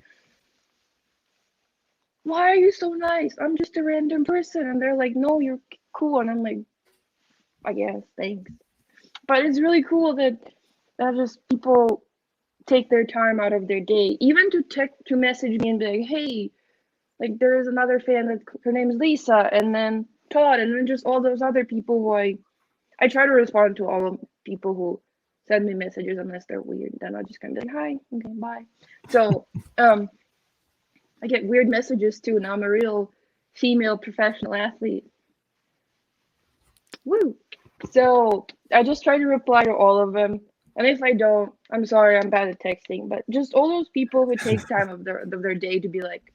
why are you so nice? I'm just a random person. And they're like, no, you're cool. And I'm like, I guess, thanks. But it's really cool that just people take their time out of their day, even to message me and be like, hey, like there is another fan that her name is Lisa, and then Todd, and then just all those other people who I try to respond to all of people who send me messages unless they're weird. Then I'll just kind of be like, hi, okay, bye. So I get weird messages too. Now I'm a real female professional athlete. Woo! So I just try to reply to all of them. And if I don't, I'm sorry, I'm bad at texting. But just all those people who take time of their day to be like,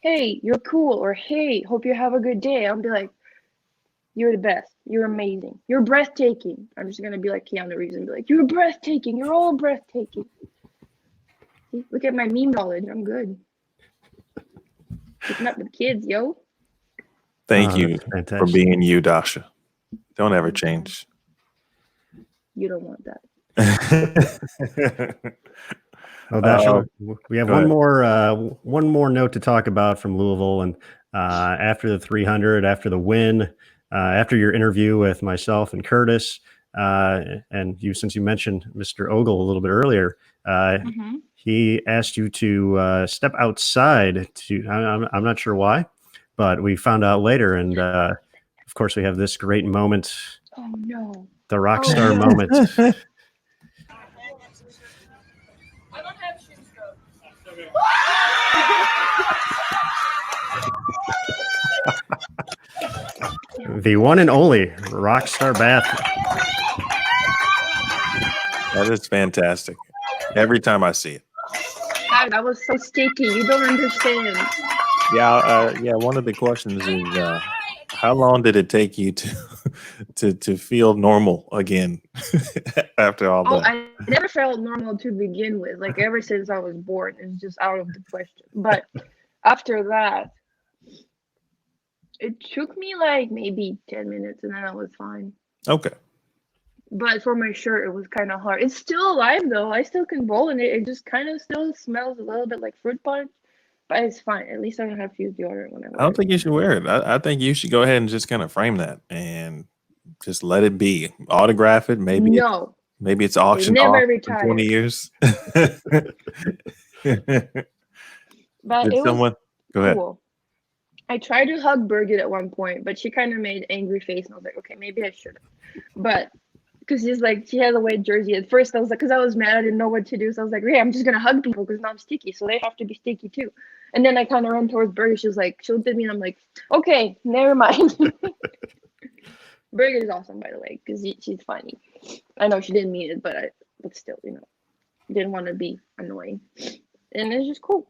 hey, you're cool, or hey, hope you have a good day. I'll be like, you're the best. You're amazing. You're breathtaking. I'm just gonna be like Keanu Reeves and be like, you're breathtaking. You're all breathtaking. See, look at my meme knowledge. I'm good. Keeping up with kids, yo. Thank you That's fantastic. for being you, Dasha. Don't ever change. You don't want that. Oh, Dasha, we have go one more note to talk about from Louisville, and after the 300, after the win, after your interview with myself and Curtis, and you, since you mentioned Mr. Ogle a little bit earlier, he asked you to step outside. I'm not sure why, but we found out later, and of course we have this great moment. Oh no! The rockstar moment. The one and only rockstar bath. That is fantastic. Every time I see it. God, that was so sticky. You don't understand. Yeah. One of the questions is, how long did it take you to feel normal again after all that? I never felt normal to begin with. Like ever since I was born, it's just out of the question. But after that, it took me like maybe 10 minutes, and then I was fine. Okay. But for my shirt, it was kind of hard. It's still alive though. I still can bowl in it. It just kind of still smells a little bit like fruit punch, but it's fine. At least I don't have to use deodorant when I wear it. I don't think you should wear it. I think you should go ahead and just kind of frame that and just let it be. Autograph it. Maybe it's auctioned never off in retired. 20 years. But Did it someone was go ahead? cool. I tried to hug Birgit at one point, but she kind of made angry face, and I was like, okay, maybe I shouldn't. But because she had a white jersey. At first, I was like, because I was mad, I didn't know what to do, so I was like, hey, I'm just gonna hug people because now I'm sticky, so they have to be sticky too. And then I kind of ran towards Birgit. She looked at me, and I'm like, okay, never mind. Birgit is awesome, by the way, because she's funny. I know she didn't mean it, but still, didn't want to be annoying, and it's just cool.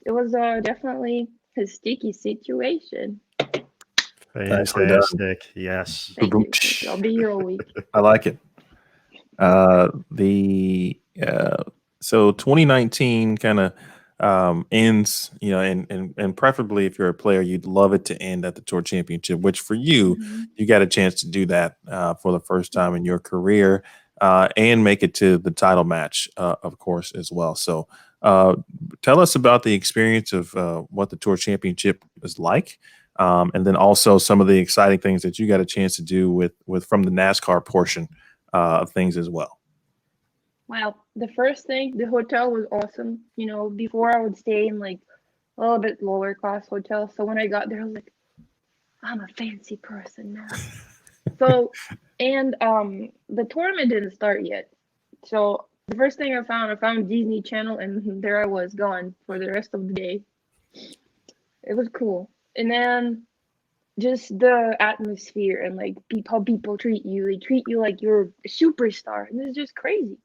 It was definitely a sticky situation. Fantastic. Yes. Thank you. I'll be here all week. I like it. So 2019 kind of ends, and preferably if you're a player, you'd love it to end at the Tour Championship, which for you, you got a chance to do that for the first time in your career and make it to the title match, of course, as well. So tell us about the experience of what the Tour Championship is like. And then also some of the exciting things that you got a chance to do with from the NASCAR portion of things as well. Wow. The first thing, the hotel was awesome. You know, before I would stay in like a little bit lower class hotel. So when I got there, I was like, I'm a fancy person now. So, and the tournament didn't start yet. So the first thing I found Disney Channel, and there I was gone for the rest of the day. It was cool. And then just the atmosphere and like how people treat you. They treat you like you're a superstar. And it's just crazy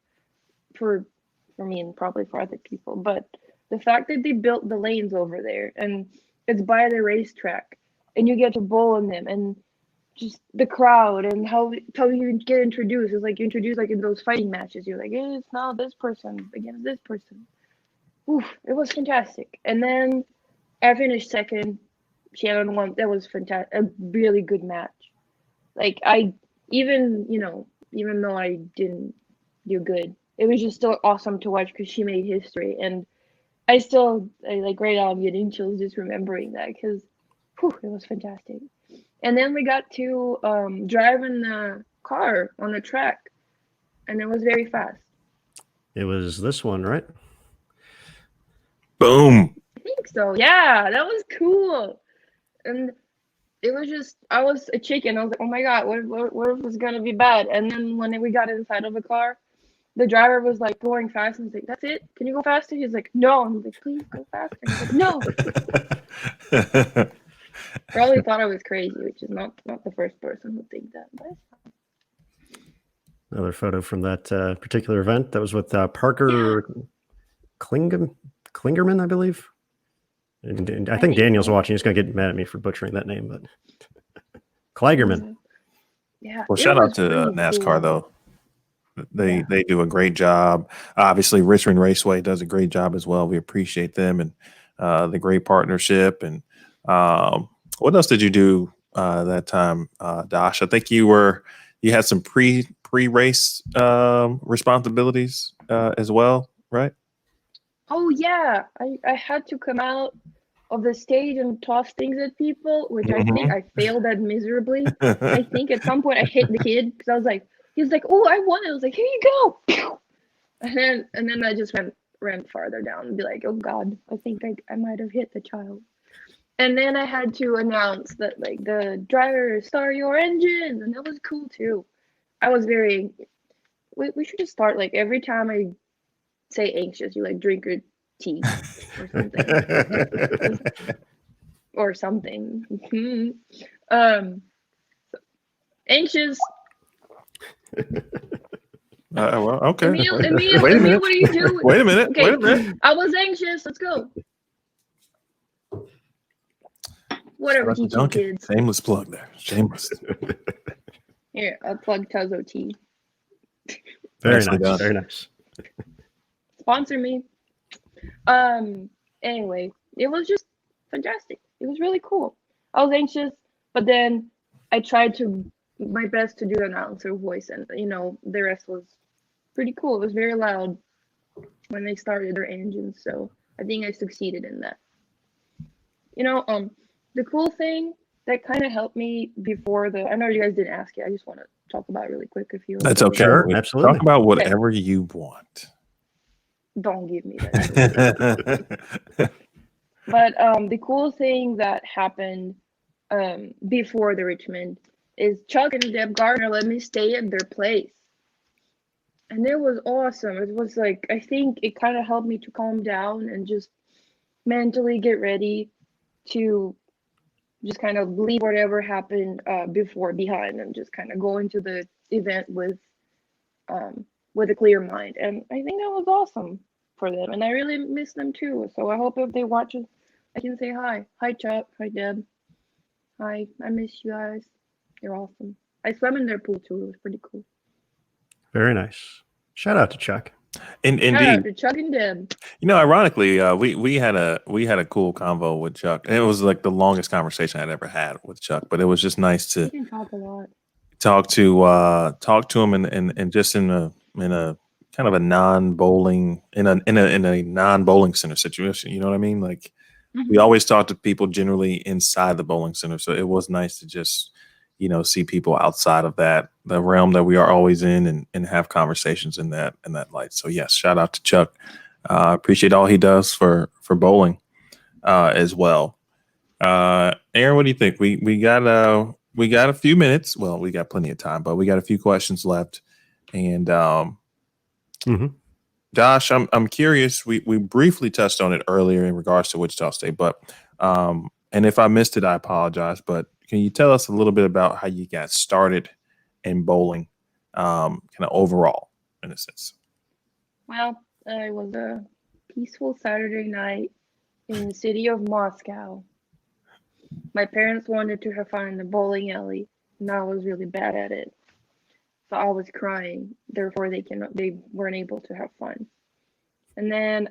for me and probably for other people. But the fact that they built the lanes over there and it's by the racetrack and you get to bowl in them and just the crowd and how you get introduced. It's like you're introduced like in those fighting matches. You're like, hey, it's now this person against this person. Oof, it was fantastic. And then I finished second. Shannon won. That was fantastic. A really good match. Like even though I didn't do good, it was just still awesome to watch because she made history. And I like right now I'm getting chills just remembering that because it was fantastic. And then we got to drive in the car on the track, and it was very fast. It was this one, right? Boom. I think so. Yeah, that was cool. And it was just, I was a chicken. I was like, oh my God, what if it's going to be bad? And then when we got inside of the car, the driver was like going fast and he's like, that's it? Can you go faster? He's like, no. I'm like, please go faster. He's like, no. Probably thought I was crazy, which is not the first person who think that. But Another photo from that particular event. That was with Parker Klingerman, I believe. And I think Daniel's watching. He's going to get mad at me for butchering that name, but Kligerman. Yeah. Well, shout out to NASCAR, though. They do a great job. Obviously, Richmond Raceway does a great job as well. We appreciate them and the great partnership. And what else did you do that time, Dash? I think you had some pre-race responsibilities as well, right? Oh yeah, I had to come out of the stage and toss things at people, which I think I failed at miserably. I think at some point I hit the kid because he was like, oh, I won. I was like, here you go. And then I just ran farther down and be like, oh God, I think I might have hit the child. And then I had to announce that like the driver start your engine, and that was cool too. I was we should just start like every time I say anxious, you like drink your tea or something. Anxious. Well, okay. Emil, Wait a minute. what are you doing? Wait a minute. Okay. Wait a minute. I was anxious. Let's go. Whatever, teach you kids. Shameless plug there. Shameless. Here, I'll plug Tuzzo Tea. Very Nicely nice. done. Very nice. Sponsor me. Anyway, it was just fantastic. It was really cool. I was anxious, but then I tried my best to do an announcer voice, and the rest was pretty cool. It was very loud when they started their engines, so I think I succeeded in that. The cool thing that kind of helped me before I know you guys didn't ask it. I just want to talk about it really quick if you. That's okay. Sure, absolutely. Talk about whatever you want. Don't give me that. But the cool thing that happened before the Richmond is Chuck and Deb Gardner let me stay at their place. And it was awesome. It was like, I think it kind of helped me to calm down and just mentally get ready to just kind of leave whatever happened before behind and just kind of go into the event with a clear mind. And I think that was awesome for them. And I really miss them too. So I hope if they watch it, I can say hi. Hi, Chuck. Hi, Deb. Hi. I miss you guys. You're awesome. I swam in their pool too. It was pretty cool. Very nice. Shout out to Chuck. Indeed. Shout out to Chuck and Deb. Ironically, we had a cool convo with Chuck, and it was like the longest conversation I'd ever had with Chuck. But it was just nice to We can talk a lot. talk to him and just in a kind of a non-bowling in a non-bowling center situation. You know what I mean? Like we always talk to people generally inside the bowling center, so it was nice to just see people outside of the realm that we are always in and have conversations in that light. So yes, shout out to Chuck. Appreciate all he does for bowling as well. Aaron, what do you think? We got a few minutes. Well, we got plenty of time, but we got a few questions left. And Josh, I'm curious. We briefly touched on it earlier in regards to Wichita State, but and if I missed it, I apologize. But can you tell us a little bit about how you got started in bowling, kind of overall, in a sense? Well, it was a peaceful Saturday night in the city of Moscow. My parents wanted to have fun in the bowling alley, and I was really bad at it. So I was crying. Therefore, they weren't able to have fun. And then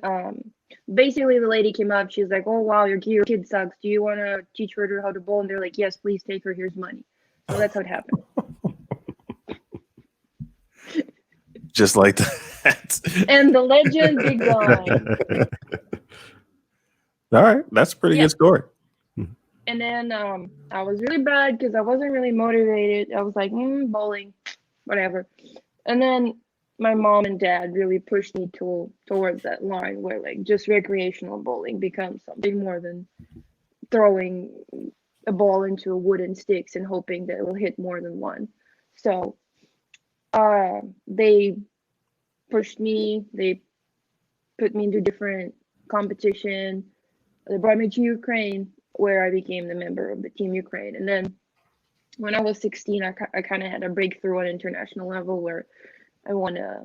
basically the lady came up. She was like, "Oh, wow, your kid sucks. Do you want to teach her how to bowl?" And they're like, "Yes, please take her. Here's money." So that's how it happened. Just like that. And the legend began. All right. That's a pretty good story. And then I was really bad because I wasn't really motivated. I was like, bowling, whatever. And then my mom and dad really pushed me towards that line where like just recreational bowling becomes something more than throwing a ball into a wooden sticks and hoping that it will hit more than one. So they pushed me. They put me into different competition. They brought me to Ukraine, where I became the member of the Team Ukraine. And then when I was 16, I kind of had a breakthrough on international level where I won a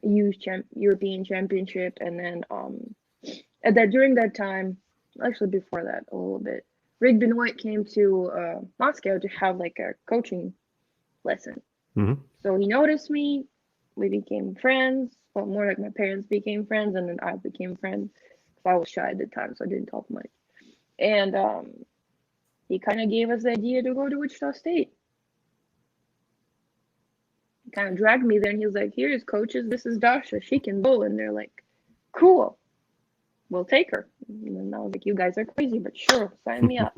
European championship. And then during that time, actually before that a little bit, Rick Benoit came to Moscow to have like a coaching lesson. Mm-hmm. So he noticed me. We became friends. Well, more like my parents became friends, and then I became friends. I was shy at the time, so I didn't talk much. And he kind of gave us the idea to go to Wichita State. He kind of dragged me there, and he was like, "Here's coaches. This is Dasha. She can bowl." And they're like, "Cool. We'll take her." And then I was like, "You guys are crazy, but sure, sign me up."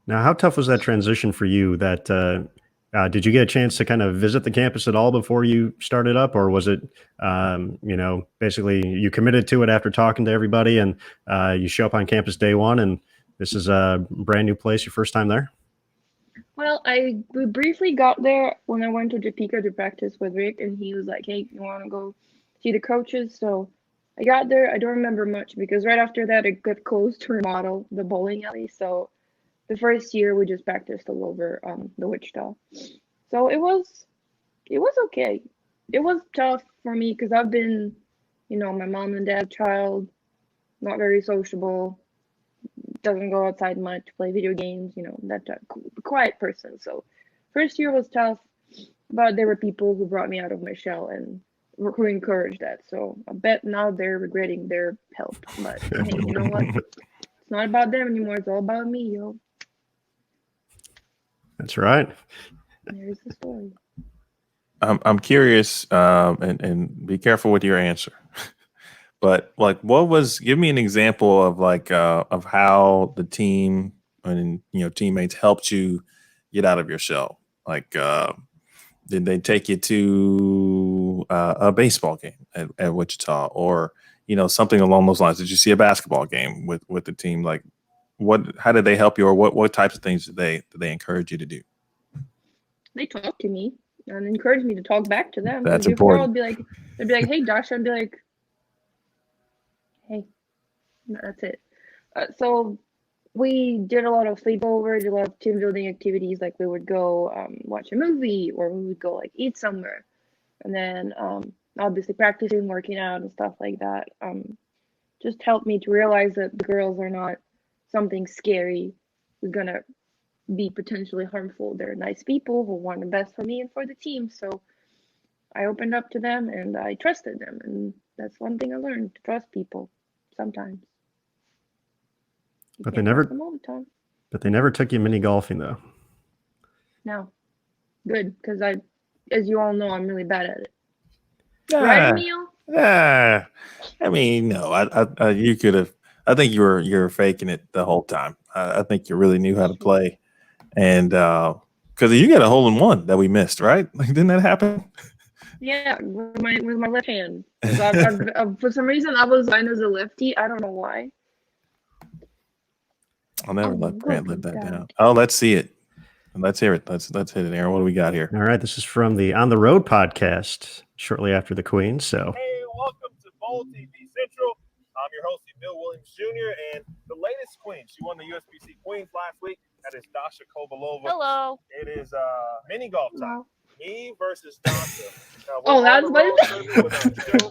Now, how tough was that transition for you? Did you get a chance to kind of visit the campus at all before you started up, or was it, basically you committed to it after talking to everybody and you show up on campus day one and this is a brand new place, your first time there? Well, we briefly got there when I went to Topeka to practice with Rick, and he was like, "Hey, you want to go see the coaches?" So I got there. I don't remember much because right after that it got closed to remodel the bowling alley. So the first year we just practiced all over the Wichita. So it was okay. It was tough for me because I've been, my mom and dad child, not very sociable, doesn't go outside much, play video games, that type, quiet person. So first year was tough, but there were people who brought me out of my shell and who encouraged that. So I bet now they're regretting their help. But hey, you know what? It's not about them anymore. It's all about me, yo. That's right. There's the story. I'm curious, and be careful with your answer. But like, give me an example of of how the team and teammates helped you get out of your shell. Like, did they take you to a baseball game at Wichita, or something along those lines? Did you see a basketball game with the team? Like, how did they help you, or what types of things did they encourage you to do? They talked to me and encouraged me to talk back to them. That's before important. They'd be like, "Hey, Dasha," I'd be like, "Hey," that's it. So we did a lot of sleepovers, a lot of team building activities. Like we would go watch a movie, or we would go like eat somewhere, and then obviously practicing, working out, and stuff like that. Just helped me to realize that the girls are not something scary who's gonna be potentially harmful. They're nice people who want the best for me and for the team. So I opened up to them and I trusted them, and that's one thing I learned: to trust people sometimes. But they never took you mini golfing though. No, good, because as you all know, I'm really bad at it. Right, Emil? I mean, no, you could have. I think you were faking it the whole time. I think you really knew how to play. And because you got a hole in one that we missed, right? Like, didn't that happen? Yeah, with my left hand. 'Cause I've, for some reason, I was signed as a lefty. I don't know why. I'll never Oh, let Grant live look that at down. Oh, let's see it. Let's hear it. Let's hit it, Aaron. What do we got here? All right, this is from the On the Road podcast shortly after the Queens. So, Hey, welcome to Bowl TV Central. I'm your host, Emil Williams Jr. And the latest Queen. She won the USBC Queens last week. That is Dasha Kovalova. Hello. It is mini golf time. Wow. Me versus Dasha. Oh, that's what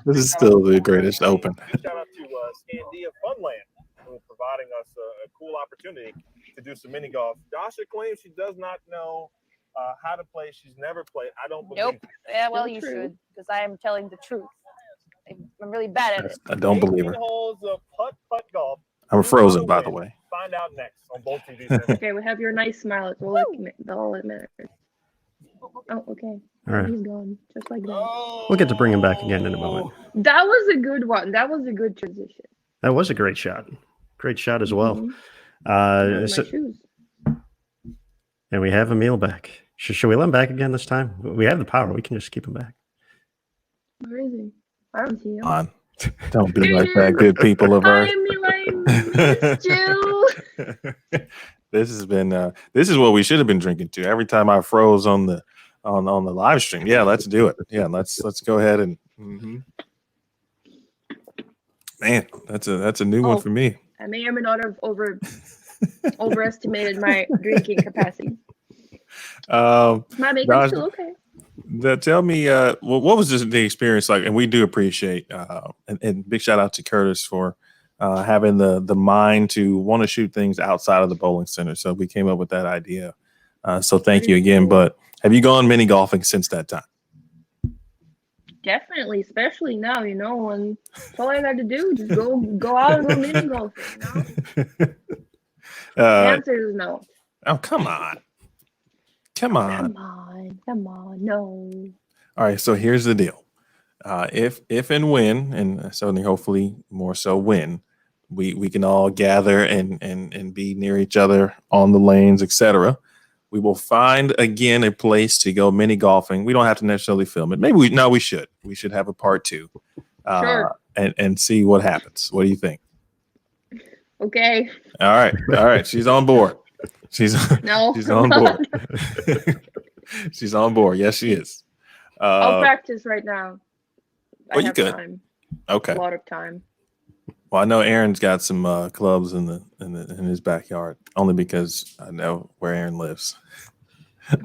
This is still the greatest open. Big shout out to Scandia Funland for providing us a cool opportunity to do some mini golf. Dasha claims she does not know how to play. She's never played. I don't believe Nope. it. Yeah, well, Still you true. should, because I am telling the truth. I'm really bad at it. I don't believe 18 her. holes of putt golf. I'm frozen, by the way. Find out next on Bowl TV Central. Okay, we have your nice smile. It's all that matters. Oh, okay. all right, He's gone, just like that. we'll get to bring him back again in a moment. That was a good one. That was a good transition. That was a great shot. Great shot as well. Mhm. My So- shoes. and we have Emil back. Should we let him back again this time? We have the power. We can just keep him back. Where is he? I don't see him. Come on. Don't be like that, good people of Hi, Earth. Emil, I missed you. This has been this is what we should have been drinking to every time I froze on the live stream. Yeah, let's do it. Yeah, let's go ahead and man, that's a new one Oh. for me. I may or may not have overestimated my drinking capacity. My makeup's Josh, still okay. Tell me, what was the experience like? And we do appreciate, and big shout out to Curtis for having the mind to want to shoot things outside of the bowling center. So we came up with that idea. So thank you again. But have you gone mini golfing since that time? Definitely, especially now, when that's all I got to do, just go out and go mini golfing. The answer is no. Oh, come on. Come on, no. All right, so here's the deal. If and when, and certainly hopefully more so when, we can all gather and be near each other on the lanes, etc. We will find again a place to go mini golfing. We don't have to necessarily film it. Maybe we should. We should have a part 2. Sure. And see what happens. What do you think? Okay. All right. She's on board. She's No. she's on board. She's on board. Yes, she is. I'll practice right now. I you have could. time. Okay. A lot of time. Well, I know Aaron's got some clubs in his backyard, only because I know where Aaron lives.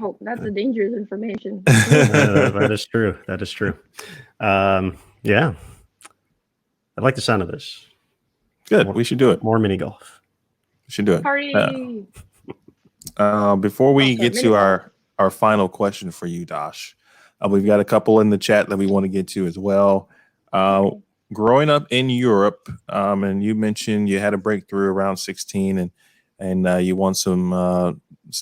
Oh, that's a dangerous information. That is true. That is true. Yeah, I like the sound of this. Good. We should do it. More mini golf. We should do it. Party. Before we Also, get mini to our final question for you, Dash, we've got a couple in the chat that we want to get to as well. Growing up in Europe, and you mentioned you had a breakthrough around 16, and you won some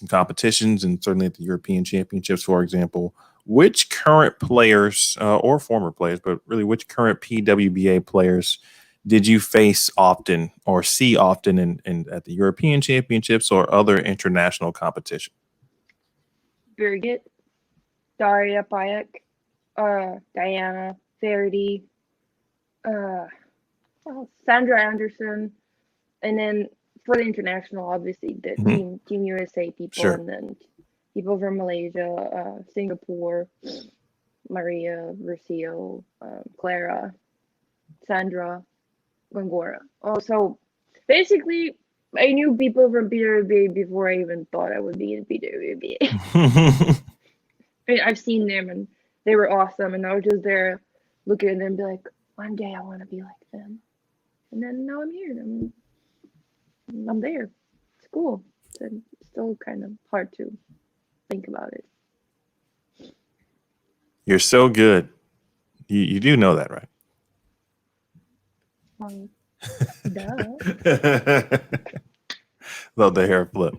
competitions, and certainly at the European Championships, for example. Which current players or former players, but really which current PWBA players did you face often or see often in at the European Championships or other international competition? Birgit, Daria Payak, Diana, Verity, Sandra Anderson, and then for the international, obviously the Team USA people, Sure. and then people from Malaysia, Singapore, Maria, Rocio, Clara, Sandra, Gongora. Oh, so basically, I knew people from PWBA before I even thought I would be in PWBA. I mean, I've seen them and they were awesome, and I was just there looking at them and be like, one day I want to be like them. And then now I'm here. I'm there. It's cool. It's still kind of hard to think about it. You're so good. You do know that, right? Duh. Love the hair flip.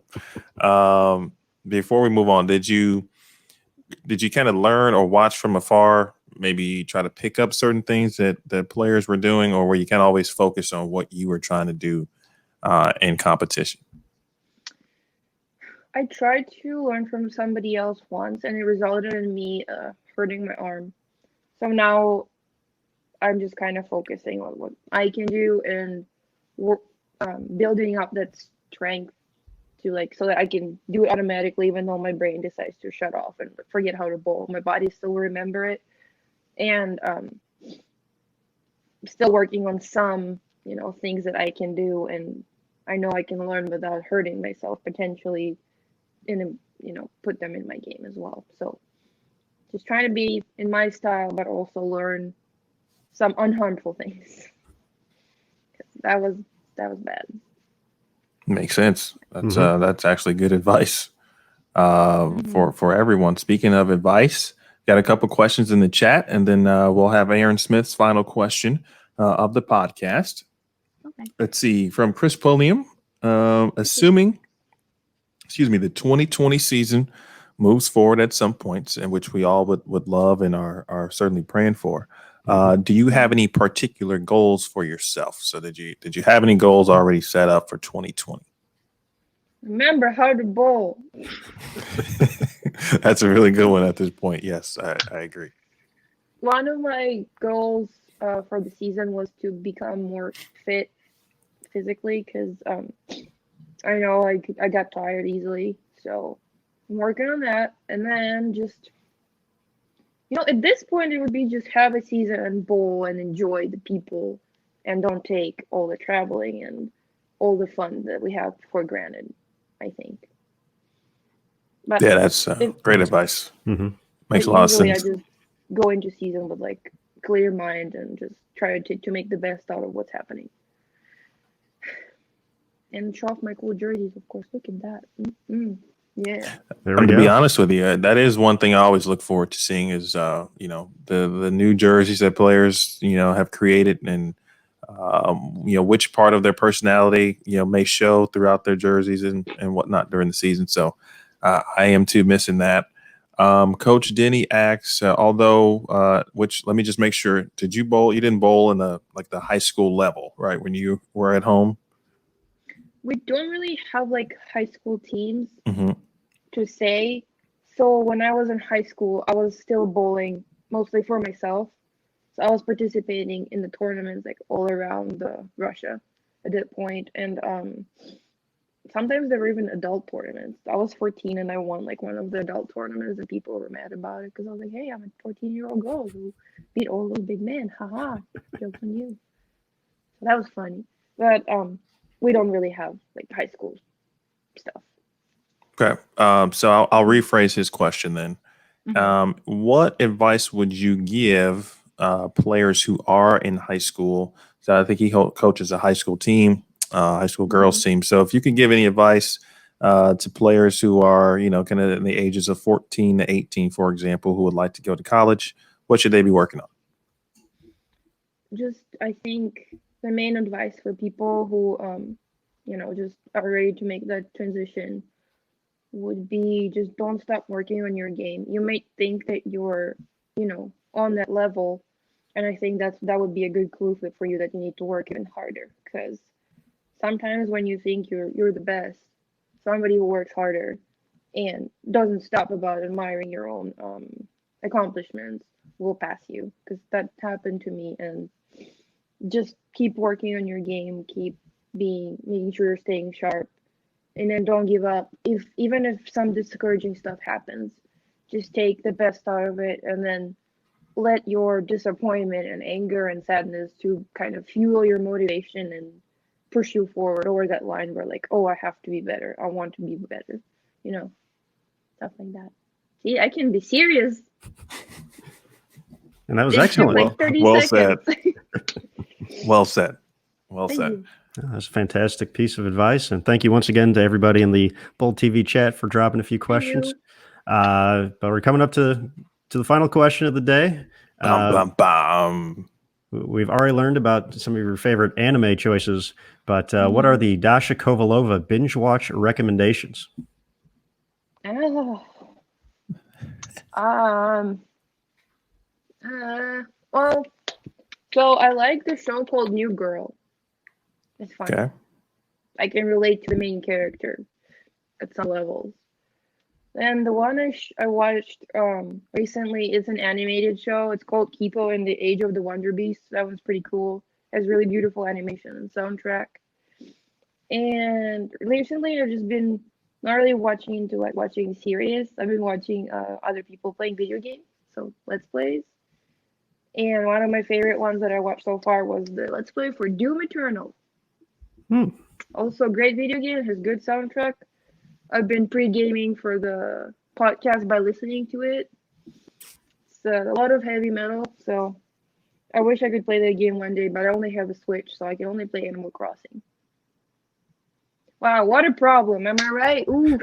Before we move on, did you kind of learn or watch from afar, maybe try to pick up certain things that players were doing, or were you kind of always focused on what you were trying to do in competition? I tried to learn from somebody else once, and it resulted in me hurting my arm. So now I'm just kind of focusing on what I can do and building up that strength to so that I can do it automatically, even though my brain decides to shut off and forget how to bowl. My body still remember it, and still working on some things that I can do, and I know I can learn without hurting myself potentially, and put them in my game as well. So just trying to be in my style, but also learn some unharmful things. That was bad. Makes sense. That's actually good advice for everyone. Speaking of advice, got a couple questions in the chat, and then we'll have Aaron Smith's final question of the podcast. Okay. Let's see, from Chris Polium, assuming the 2020 season moves forward at some points, in which we all would love and are certainly praying for. Do you have any particular goals for yourself? So did you have any goals already set up for 2020? Remember how to bowl. That's a really good one at this point. Yes, I agree. One of my goals for the season was to become more fit physically, because I know I got tired easily. So I'm working on that. And then just, at this point, it would be just have a season and bowl and enjoy the people, and don't take all the traveling and all the fun that we have for granted, I think. But yeah, that's great advice. Makes a lot of sense. I just go into season with clear mind and just try to make the best out of what's happening. And show off my cool jerseys, of course. Look at that. Yeah. There we to go. be honest with you, that is one thing I always look forward to seeing is, the new jerseys that players, have created, and, which part of their personality, may show throughout their jerseys and whatnot during the season. So I am too missing that. Coach Denny asks, which let me just make sure, did you bowl? You didn't bowl in the high school level, right? When you were at home? We don't really have high school teams to say. So when I was in high school, I was still bowling mostly for myself. So I was participating in the tournaments all around Russia at that point. And sometimes there were even adult tournaments. I was 14 and I won one of the adult tournaments, and people were mad about it because I was like, hey, I'm a 14-year-old girl who beat all those big men. Haha, jokes on you. So that was funny. But we don't really have high school stuff. Okay. So I'll rephrase his question then. What advice would you give players who are in high school? So I think he coaches a high school team, high school girls team. So if you could give any advice to players who are, kind of in the ages of 14 to 18, for example, who would like to go to college, what should they be working on? Just, I think the main advice for people who, just are ready to make that transition would be just don't stop working on your game. You might think that you're, on that level, and I think that would be a good clue for you that you need to work even harder, because sometimes when you think you're the best, somebody who works harder and doesn't stop about admiring your own accomplishments will pass you, because that happened to me. And just keep working on your game, keep making sure you're staying sharp, and then don't give up. Even if some discouraging stuff happens, just take the best out of it, and then let your disappointment and anger and sadness to kind of fuel your motivation and push you forward over that line where oh, I have to be better, I want to be better, stuff like that. See, I can be serious. And that was excellent. Well said. Well said. That's a fantastic piece of advice. And thank you once again to everybody in the Bold TV chat for dropping a few questions. But we're coming up to the final question of the day. We've already learned about some of your favorite anime choices, but what are the Dasha Kovalova binge watch recommendations? Well, so I like the show called New Girl. It's fun. Okay. I can relate to the main character at some levels. And the one I watched recently is an animated show. It's called Kipo and the Age of the Wonder Beast. That was pretty cool. It has really beautiful animation and soundtrack. And recently I've just been not really watching series. I've been watching other people playing video games, so Let's Plays. And one of my favorite ones that I watched so far was the Let's Play for Doom Eternal. Also, great video game, has good soundtrack. I've been pre-gaming for the podcast by listening to it. It's a lot of heavy metal, so I wish I could play that game one day, but I only have a Switch, so I can only play Animal Crossing. Wow, what a problem! Am I right? Ooh.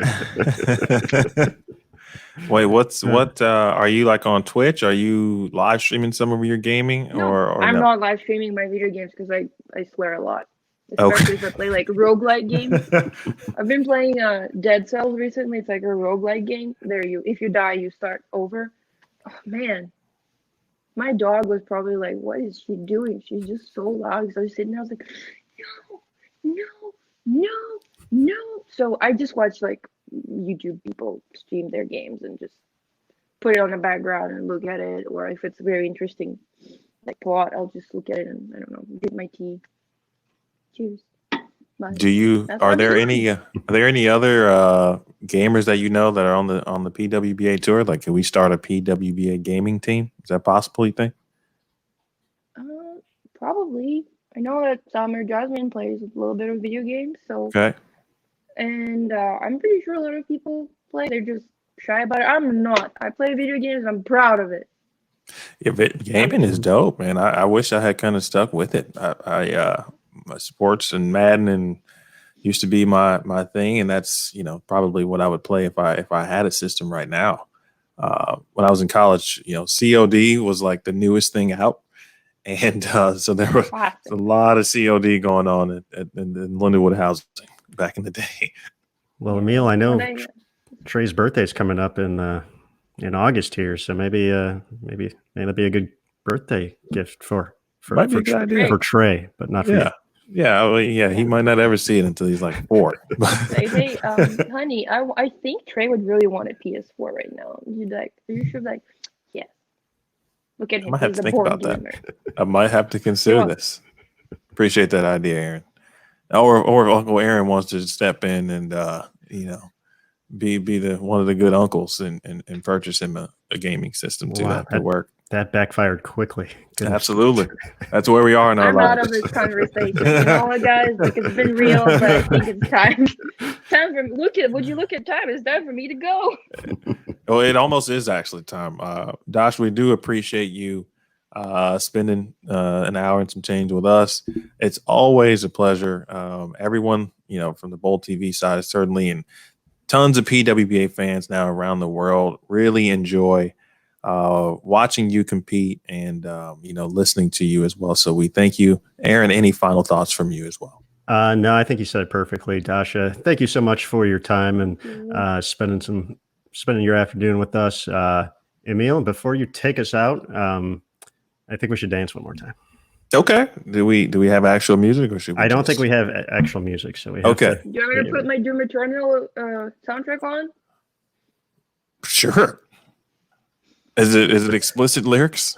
Wait, what? Are you like on Twitch? Are you live streaming some of your gaming, No, or I'm no? not live streaming my video games because I swear a lot, especially if I play like roguelike games. I've been playing Dead Cells recently. It's like a roguelike game. If you die, you start over. Oh man, my dog was probably like, "What is she doing? She's just so loud." So I was sitting there, I was like, no. So I just watch like YouTube people stream their games and just put it on the background and look at it. Or if it's very interesting, like plot, I'll just look at it and I don't know, drink my tea. Cheers. Bye. Are there any other gamers that you know that are on the PWBA tour? Like, can we start a PWBA gaming team? Is that possible, you think? Probably. I know that Summer Jasmine plays a little bit of video games, so Okay. and I'm pretty sure a lot of people play. They're just shy about it. I'm not. I play video games. I'm proud of it. Yeah, gaming is dope, man. I wish I had kind of stuck with it. My sports and Madden and used to be my thing, and that's probably what I would play if I had a system right now. When I was in college, COD was like the newest thing out, and so there was a lot of COD going on in Lindenwood housing back in the day. Well, Emil, I know Trey's birthday is coming up in August here, so maybe that'd be a good birthday gift for Trey, but not for you. Yeah, he might not ever see it until he's like 4. Hey, honey, I think Trey would really want a PS4 right now. You should yeah. Look at him. I might have He's to a think board about gamer. that. I might have to consider this. Appreciate that idea, Aaron. Or Uncle Aaron wants to step in and be the one of the good uncles and purchase him a gaming system to work. That backfired quickly. Goodness. Absolutely. That's where we are in our lives. I'm out of this conversation. You know what, guys? Like, it's been real, but I think it's time. Would you look at time? It's time for me to go. Oh, it almost is actually time. Dash, we do appreciate you spending an hour and some change with us. It's always a pleasure. Everyone, from the Bold TV side, certainly, and tons of PWBA fans now around the world really enjoy watching you compete and listening to you as well. So we thank you. Aaron, any final thoughts from you as well? No, I think you said it perfectly, Dasha. Thank you so much for your time and spending your afternoon with us. Emil, before you take us out, I think we should dance one more time. Okay. Do we have actual music, or should we? I don't think we have actual music, so we have okay. Do you want me to put my Doom Eternal soundtrack on? Sure. Is it explicit lyrics?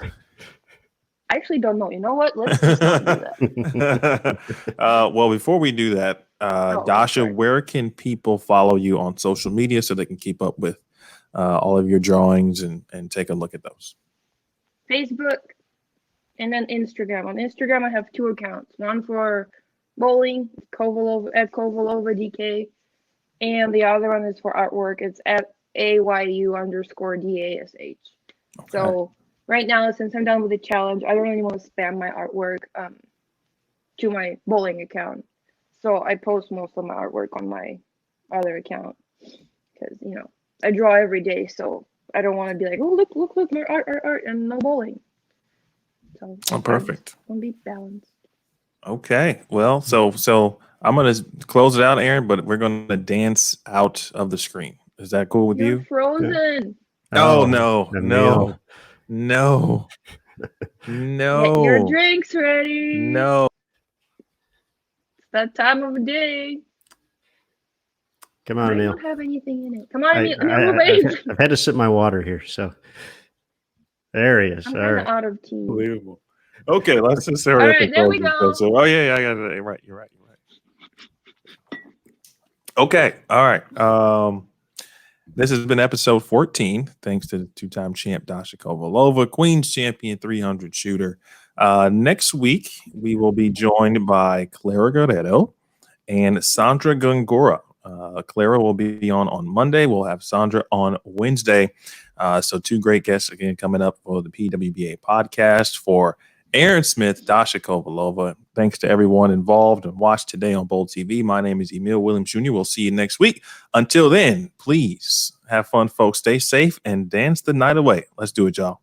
I actually don't know. You know what? Let's just not do that. Well, before we do that, Dasha, where can people follow you on social media so they can keep up with all of your drawings and take a look at those? Facebook and then Instagram. On Instagram, I have 2 accounts. One for bowling, Kovalova at Kovalova DK, and the other one is for artwork. It's at AYU_DASH. Okay. So right now, since I'm done with the challenge, I don't really want to spam my artwork to my bowling account. So I post most of my artwork on my other account because I draw every day, so I don't want to be like, oh look my art and no bowling. So perfect. Want to be balanced. Okay, well, so I'm gonna close it out, Aaron, but we're gonna dance out of the screen. Is that cool with You're you? frozen. Oh no. Get your drinks ready. No. It's that time of the day. Come on, I Emil. don't have anything in it. Come on, Emil. I've had to sip my water here, so there he is. I'm All kind of right. out of tea. Unbelievable. Okay, let's just hurry All up right, and there close we this go. episode. Oh yeah, I got it. You're right. Okay, all right. This has been episode 14. Thanks to the two-time champ Dasha Kovalova, Queens champion 300 shooter. Next week we will be joined by Clara Guerrero and Sandra Gongora. Clara will be on Monday. We'll have Sandra on Wednesday. So two great guests again coming up for the PWBA podcast. For Aaron Smith, Dasha Kovalova. Thanks to everyone involved and watched today on Bold TV. My name is Emil Williams Jr. We'll see you next week. Until then, please have fun, folks. Stay safe and dance the night away. Let's do it, y'all.